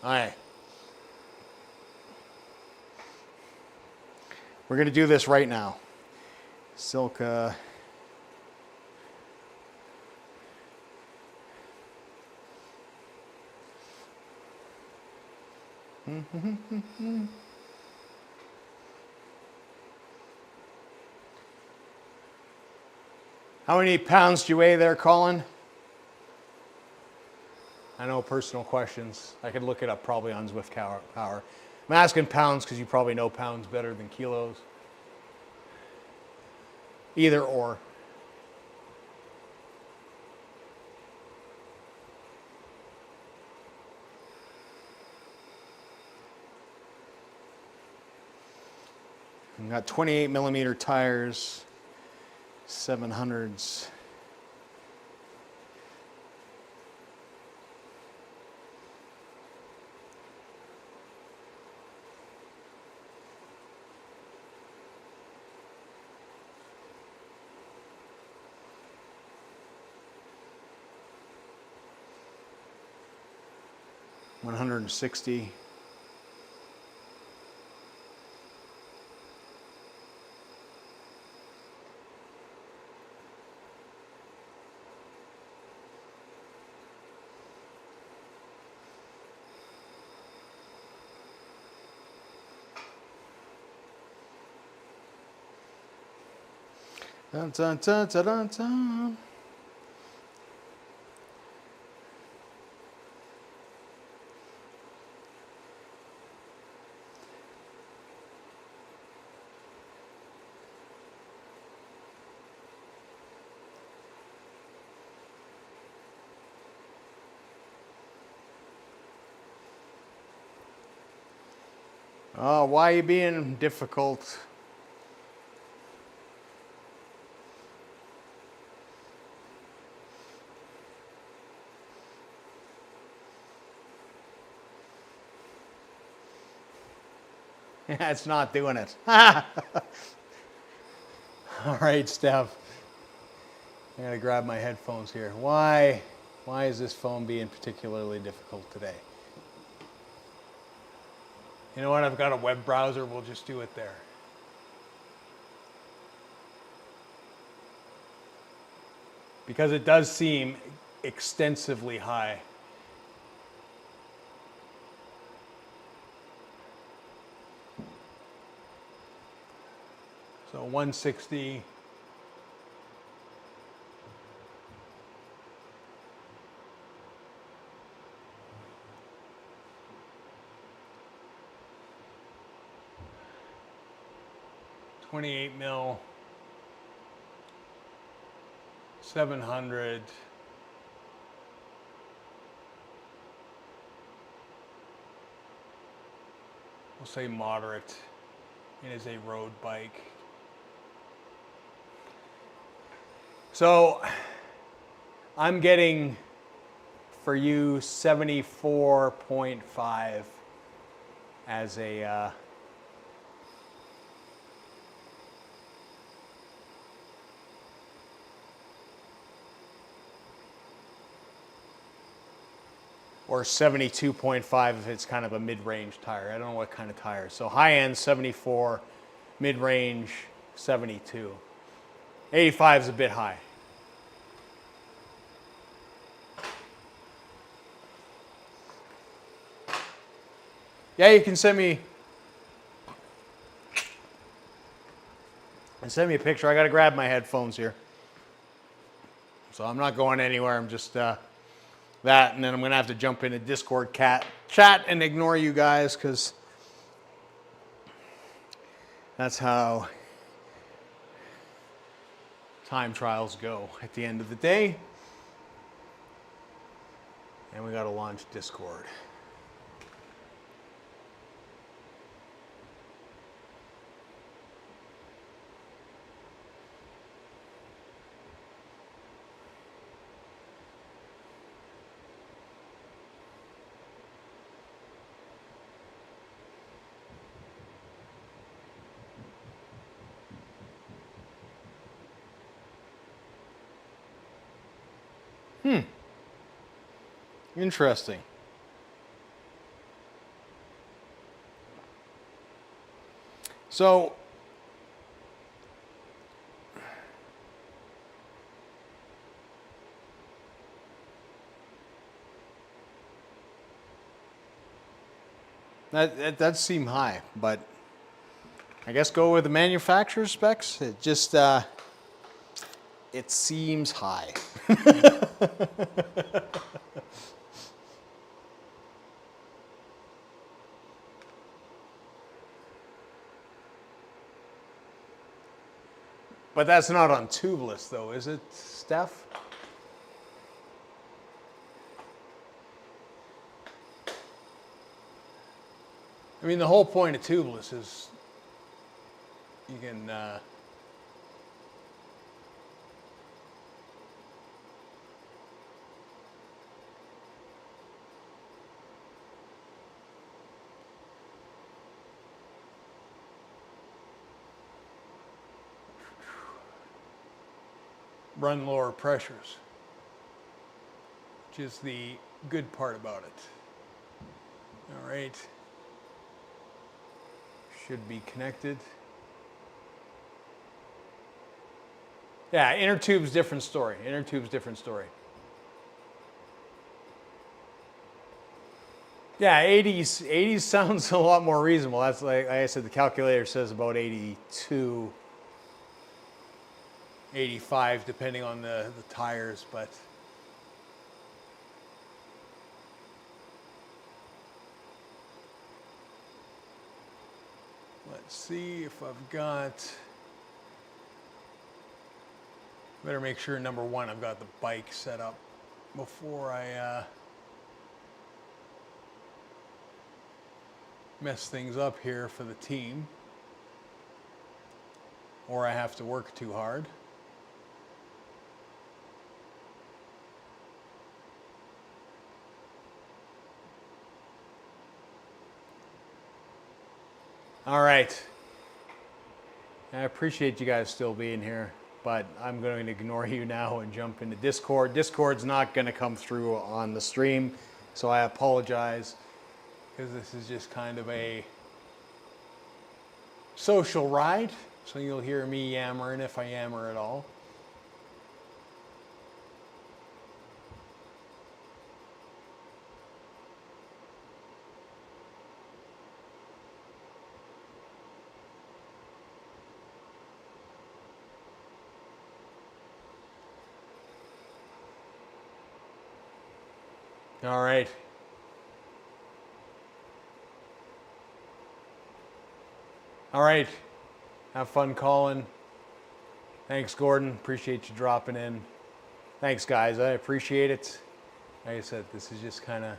All right. We're going to do this right now. Silka. How many pounds do you weigh there, Colin? I know personal questions. I could look it up probably on Zwift Power. I'm asking pounds because you probably know pounds better than kilos. Either or. I've got 28 millimeter tires, 700s. $160. Dun, dun, dun, dun, dun, dun. Oh, why are you being difficult? It's not doing it. All right, Steph. I gotta grab my headphones here. Why is this phone being particularly difficult today? You know what? I've got a web browser. We'll just do it there. Because it does seem extensively high. So 160. $28 mil, 700. We'll say moderate. It is a road bike. So I'm getting for you 74.5 as a or 72.5 if it's kind of a mid-range tire. I don't know what kind of tire. So high end 74, mid-range 72. 85 is a bit high. Yeah, you can send me a picture. I got to grab my headphones here. So I'm not going anywhere. I'm just that, and then I'm going to have to jump into Discord chat and ignore you guys because that's how time trials go at the end of the day. And we got to launch Discord. Interesting. So that does seem high, but I guess go with the manufacturer's specs. It just it seems high. But that's not on tubeless though, is it, Steph? I mean, the whole point of tubeless is you can run lower pressures, which is the good part about it. All right. Should be connected. Yeah, inner tube's different story. Inner tube's different story. Yeah, 80s sounds a lot more reasonable. That's like I said, the calculator says about 82, 85, depending on the tires, but let's see if I've got, better make sure, number one, I've got the bike set up before I mess things up here for the team, or I have to work too hard. All right. I appreciate you guys still being here, but I'm going to ignore you now and jump into Discord. Discord's not going to come through on the stream, so I apologize, because this is just kind of a social ride, so you'll hear me yammering if I yammer at all. All right. All right. Have fun calling. Thanks, Gordon. Appreciate you dropping in. Thanks, guys. I appreciate it. Like I said, this is just kind of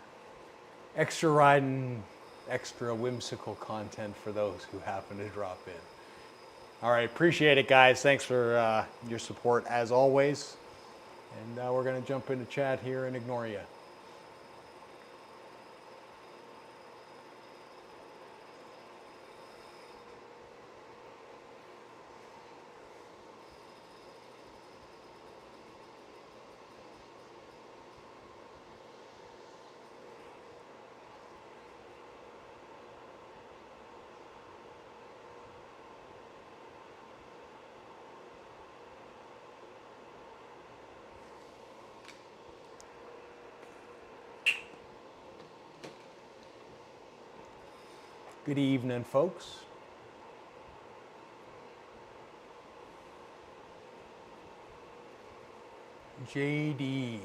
extra riding, extra whimsical content for those who happen to drop in. All right. Appreciate it, guys. Thanks for your support as always. And we're going to jump into chat here and ignore you. Good evening, folks. JD.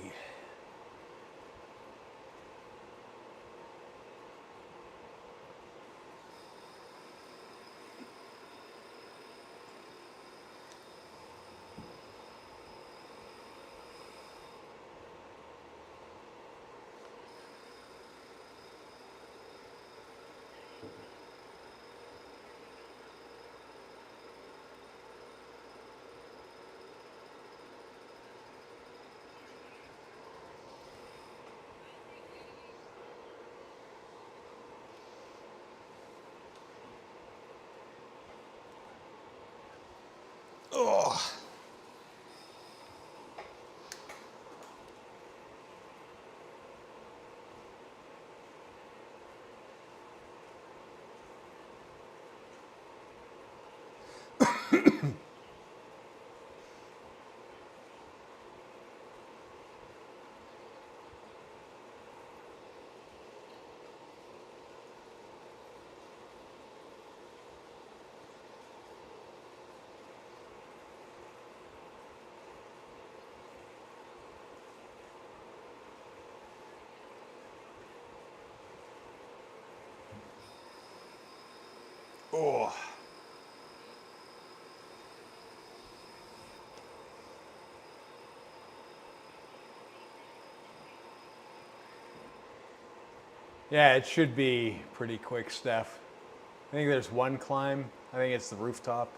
Oh. Oh. Yeah, it should be pretty quick, Steph. I think there's one climb. I think it's the rooftop.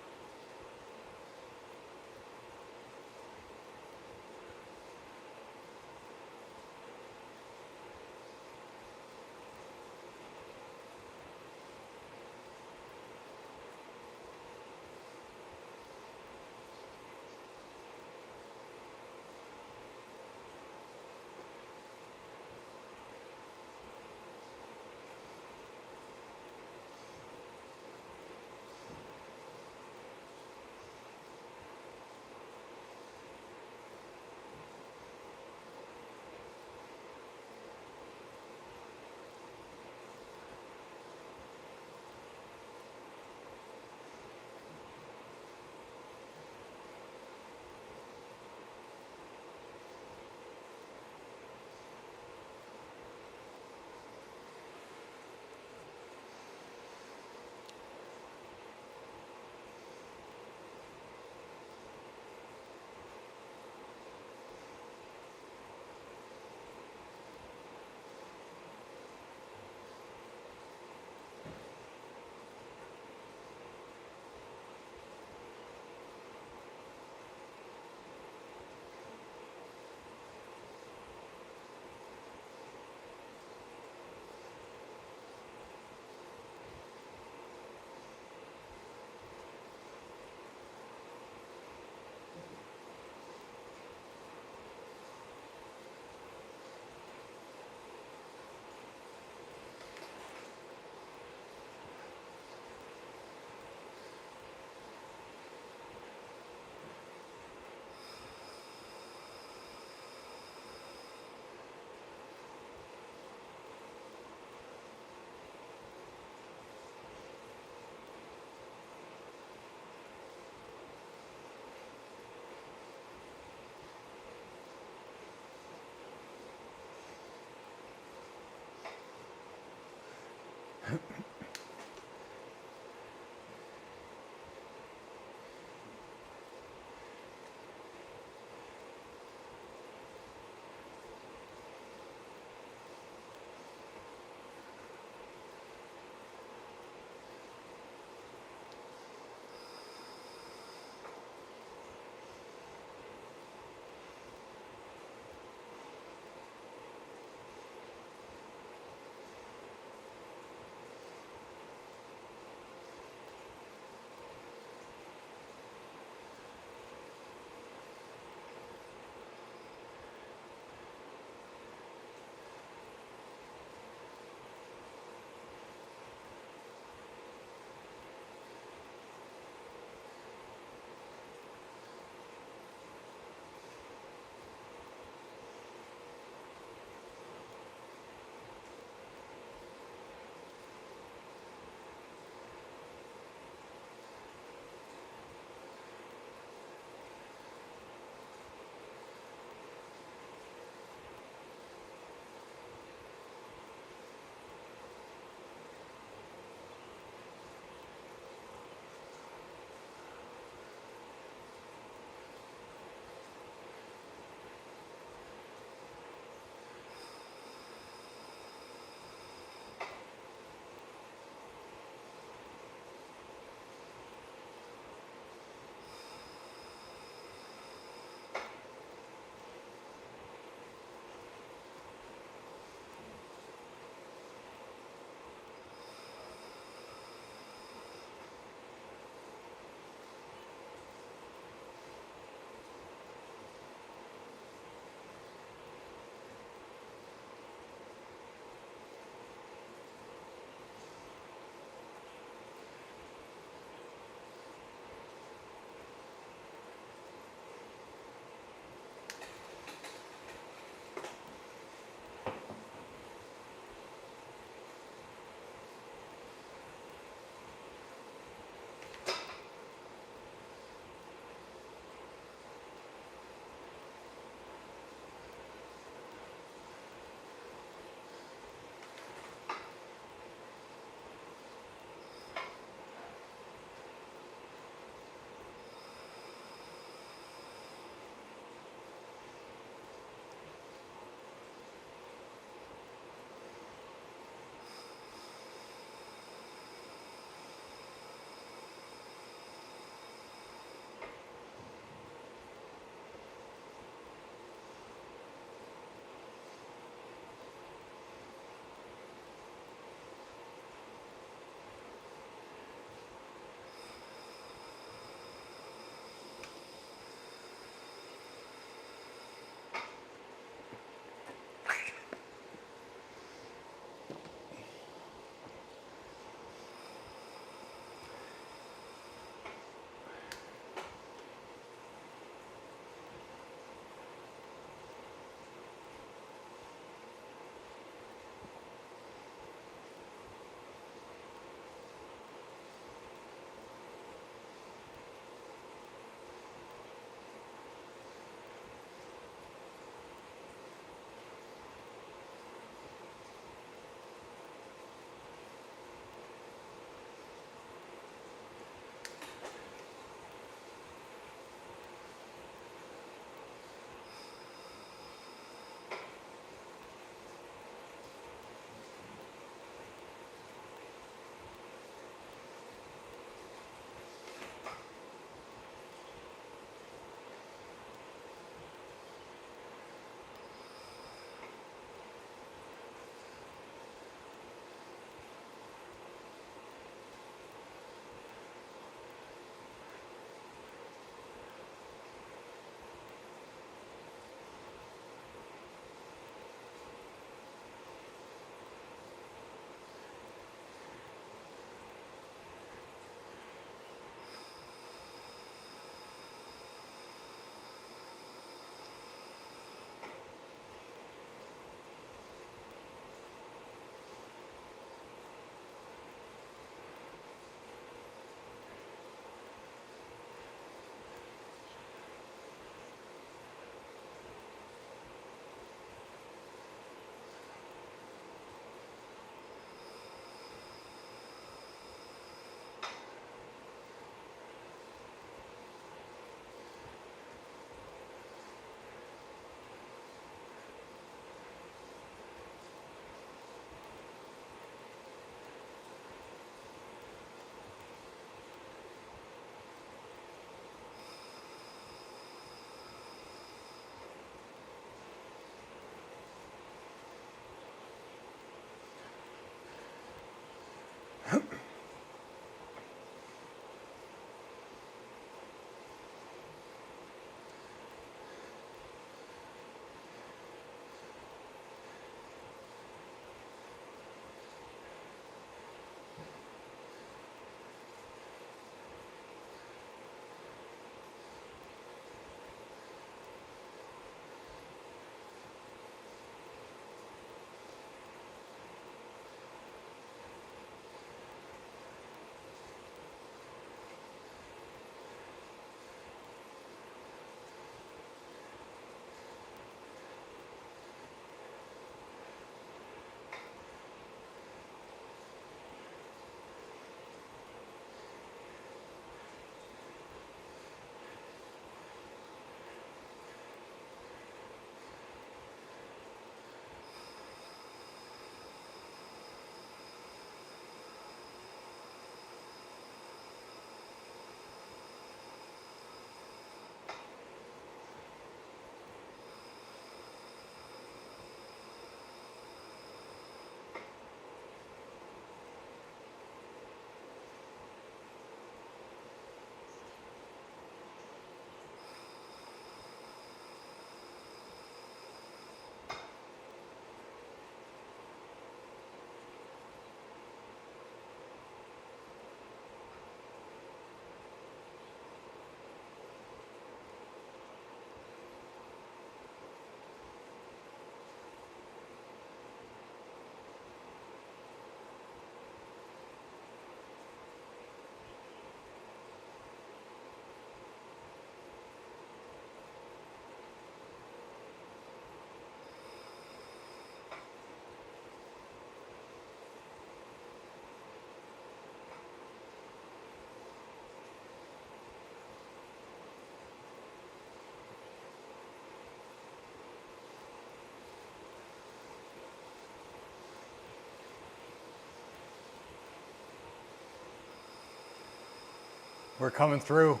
We're coming through.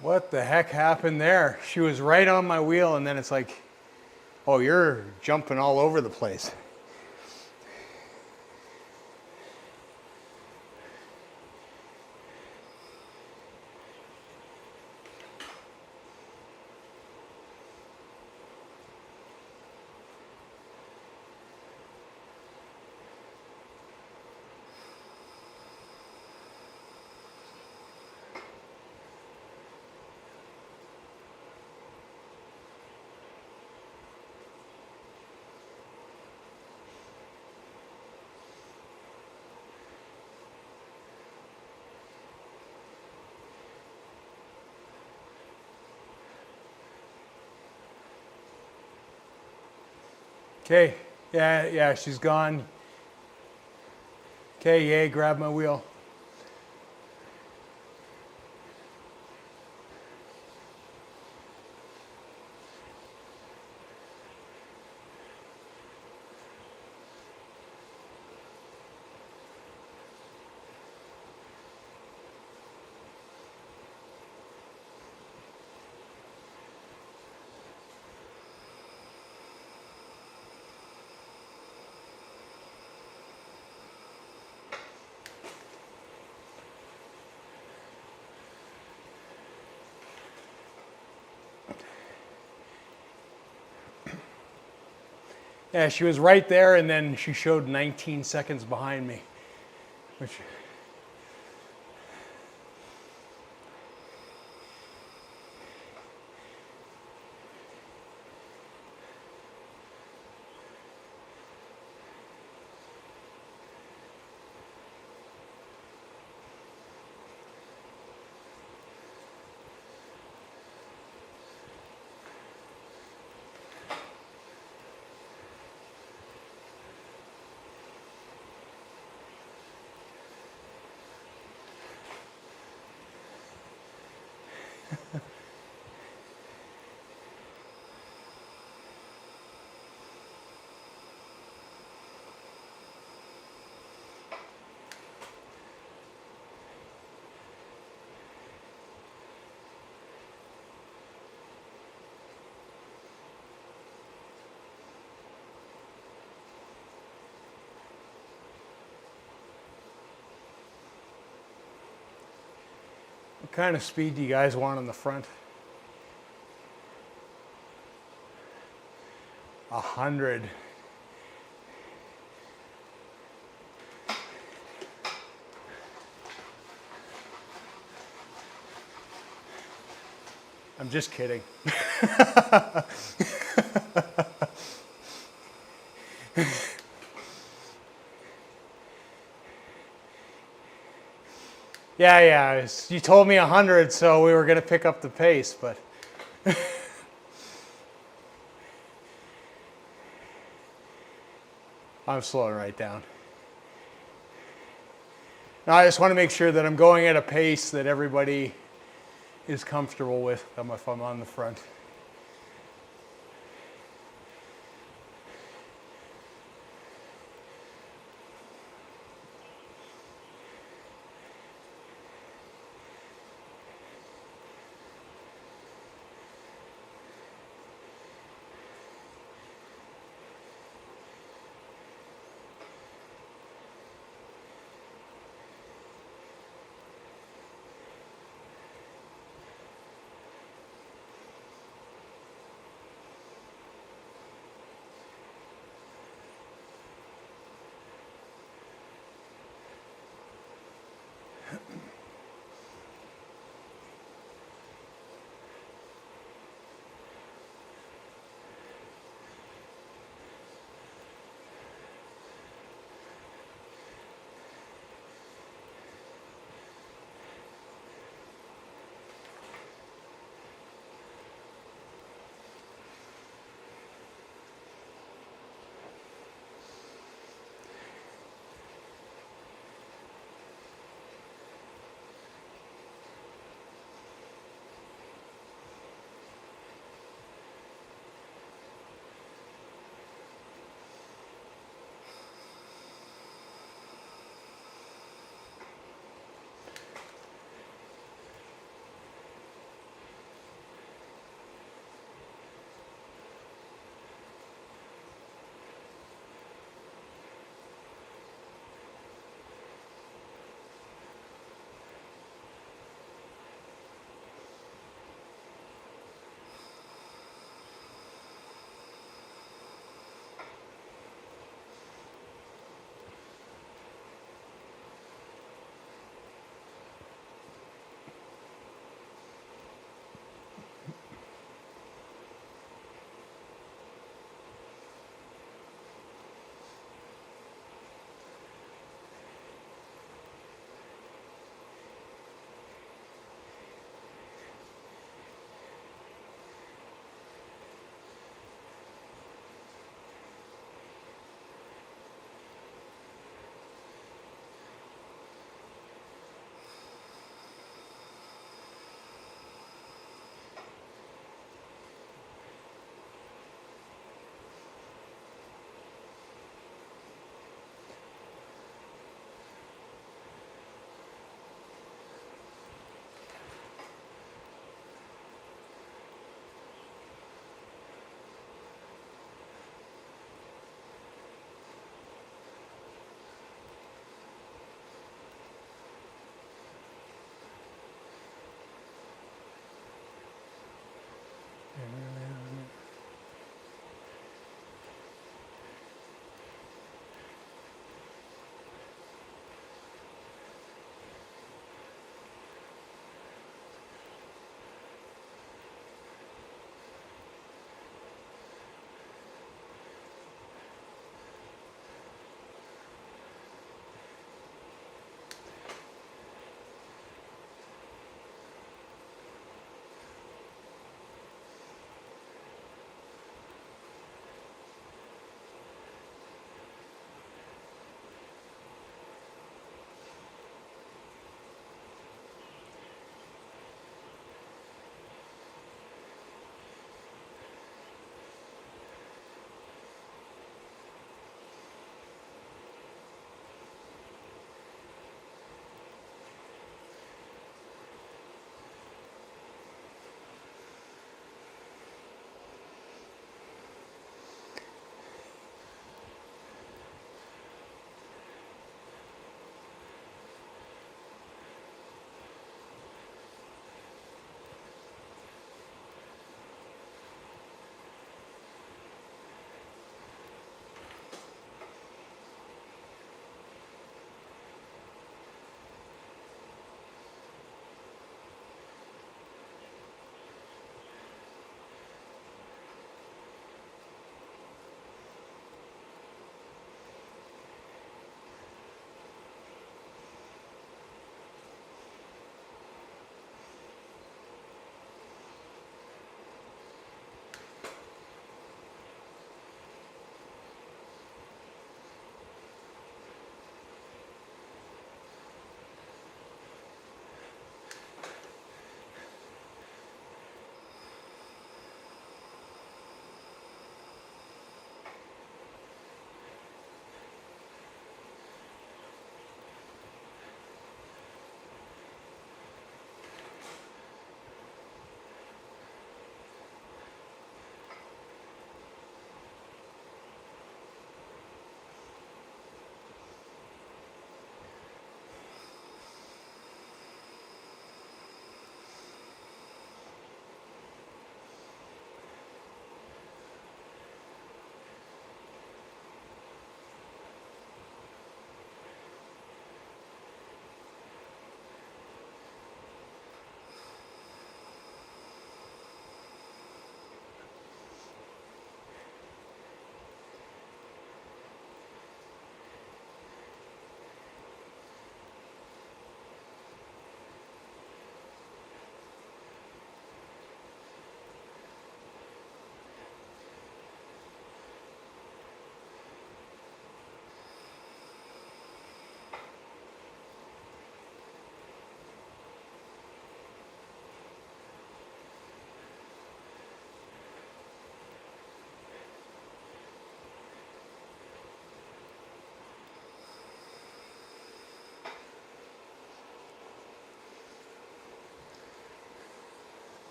What the heck happened there? She was right on my wheel, and then it's like, oh, you're jumping all over the place. Okay, yeah, she's gone. Okay, yay, grab my wheel. Yeah, she was right there, and then she showed 19 seconds behind me, which... What kind of speed do you guys want on the front? 100. I'm just kidding. Yeah, you told me 100, so we were going to pick up the pace, but... I'm slowing right down. Now I just want to make sure that I'm going at a pace that everybody is comfortable with if I'm on the front.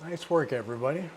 Nice work, everybody.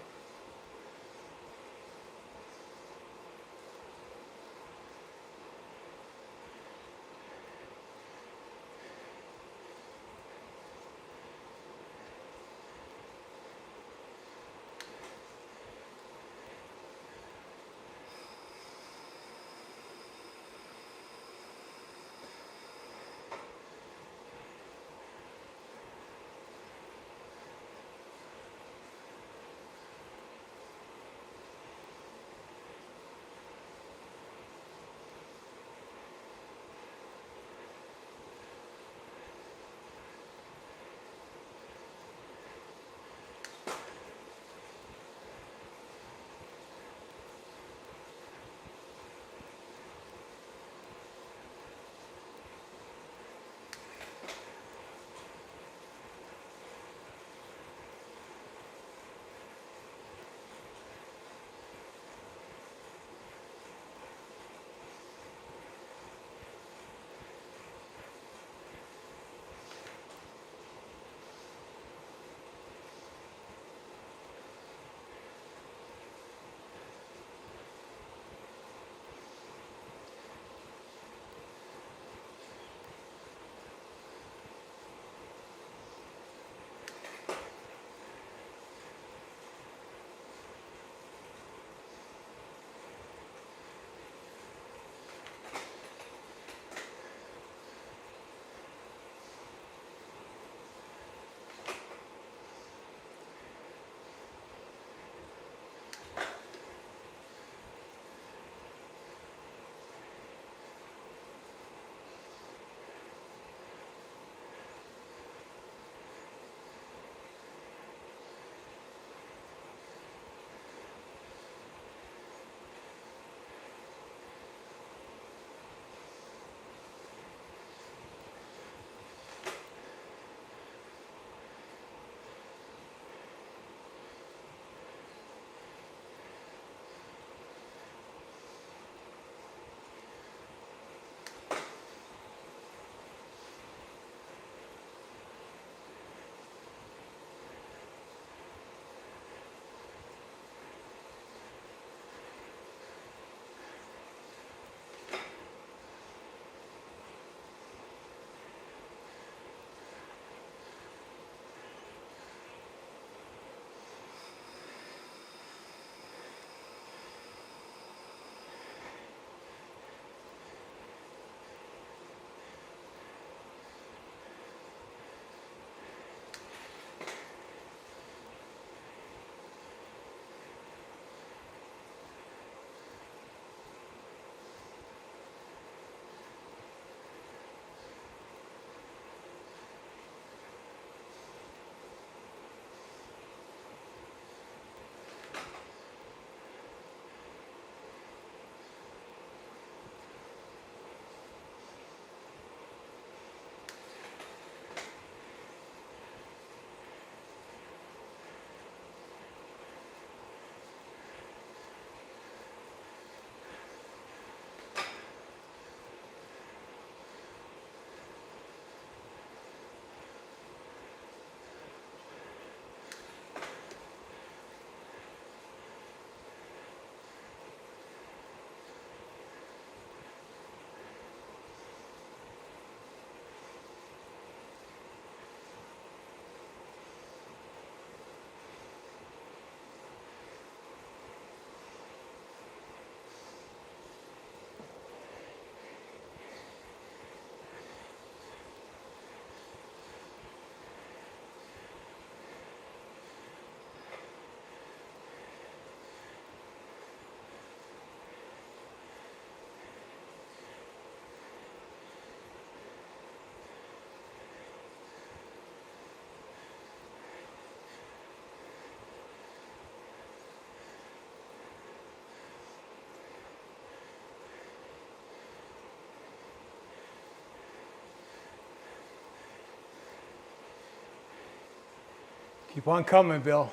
Keep on coming, Bill.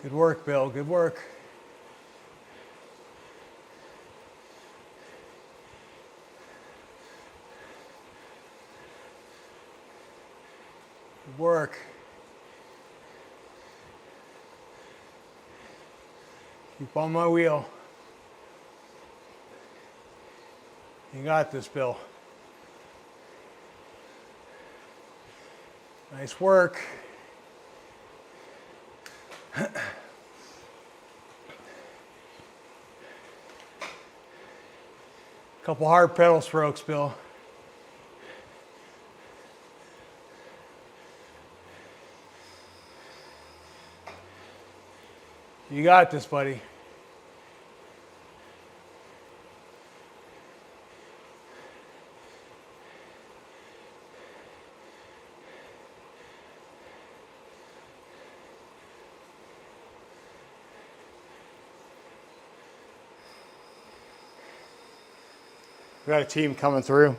Good work, Bill. Good work. Good work. Keep on my wheel. You got this, Bill. Nice work. Couple hard pedal strokes, Bill. You got this, buddy. We got a team coming through.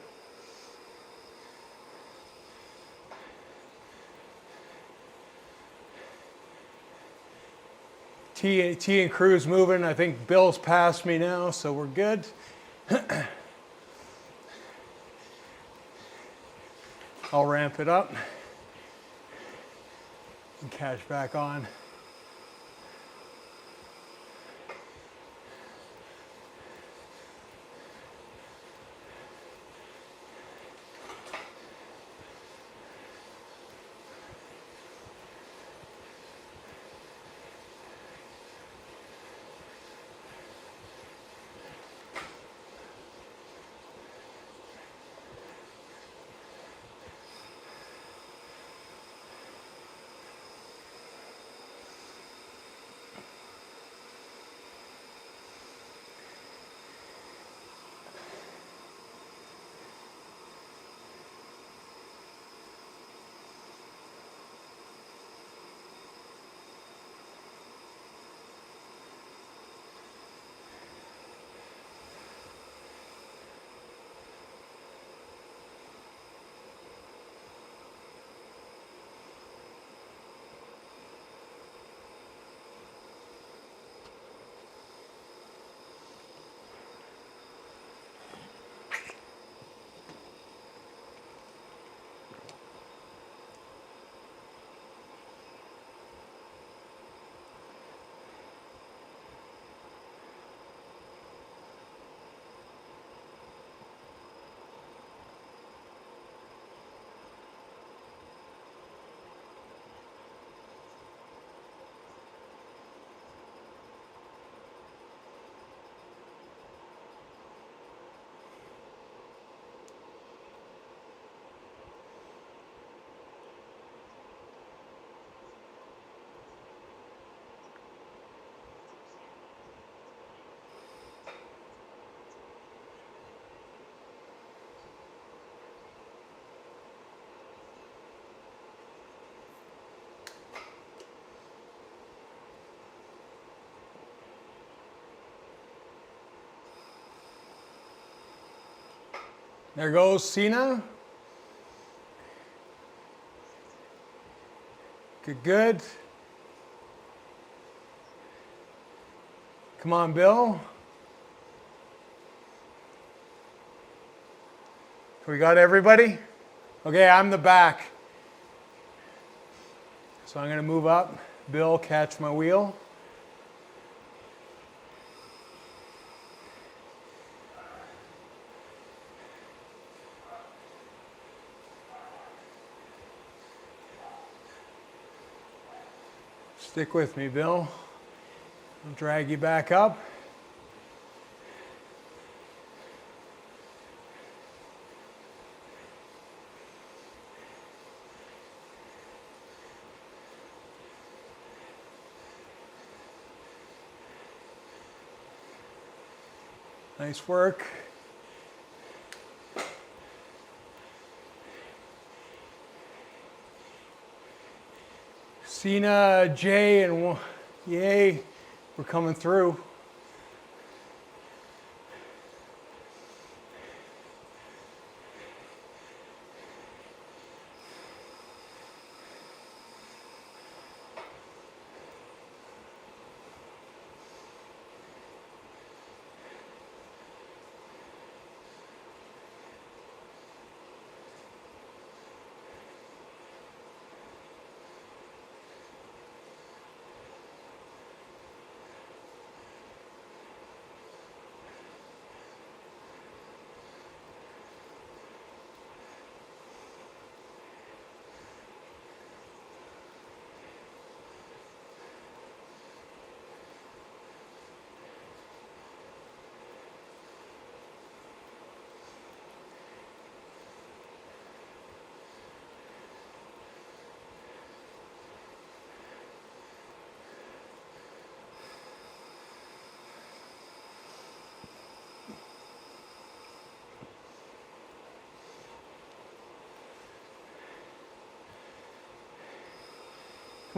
T and crew's moving. I think Bill's past me now, so we're good. I'll ramp it up and catch back on. There goes Cena. Good, good. Come on, Bill. We got everybody? Okay, I'm the back. So I'm going to move up. Bill, catch my wheel. Stick with me, Bill. I'll drag you back up. Nice work. Cena, Jay, and yay, we're coming through.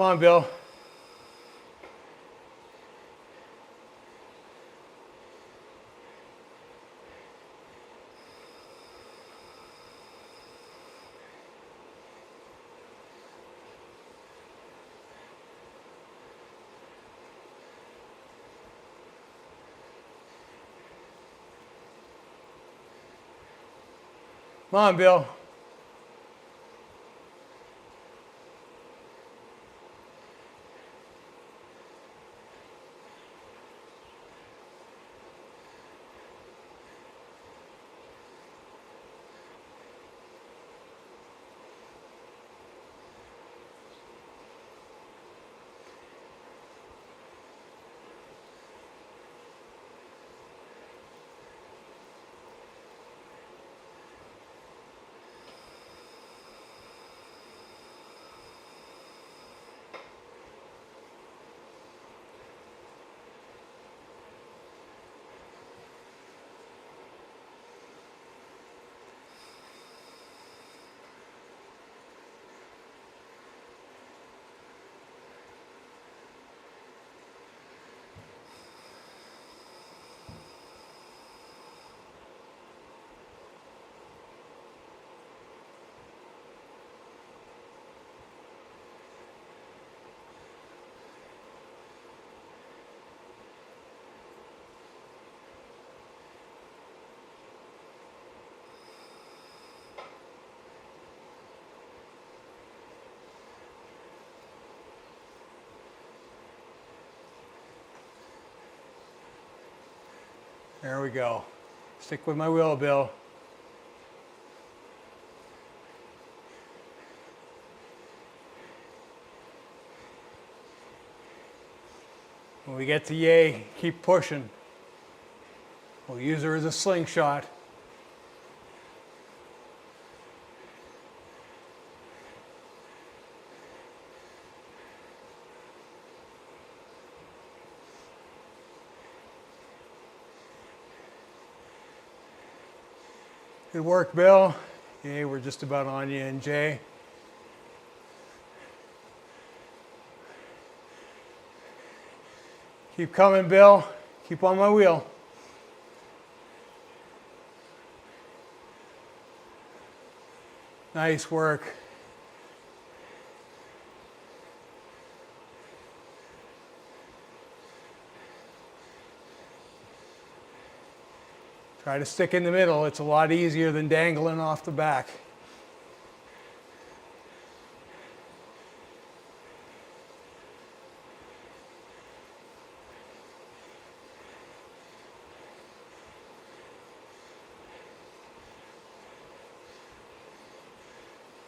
Come on, Bill. Come on, Bill. There we go. Stick with my wheel, Bill. When we get to yay, keep pushing. We'll use her as a slingshot. Good work, Bill. Yay, we're just about on you and Jay. Keep coming, Bill. Keep on my wheel. Nice work. Try to stick in the middle. It's a lot easier than dangling off the back.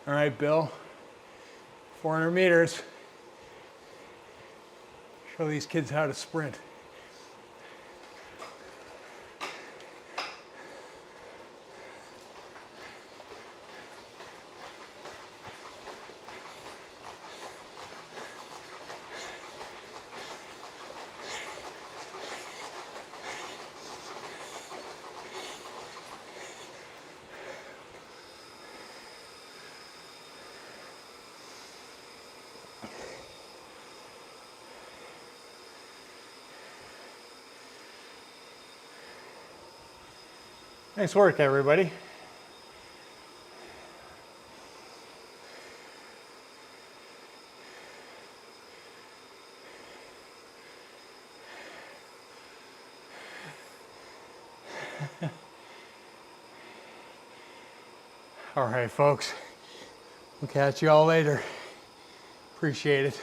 All right, Bill. 400 meters. Show these kids how to sprint. Nice work, everybody. All right, folks. We'll catch you all later. Appreciate it.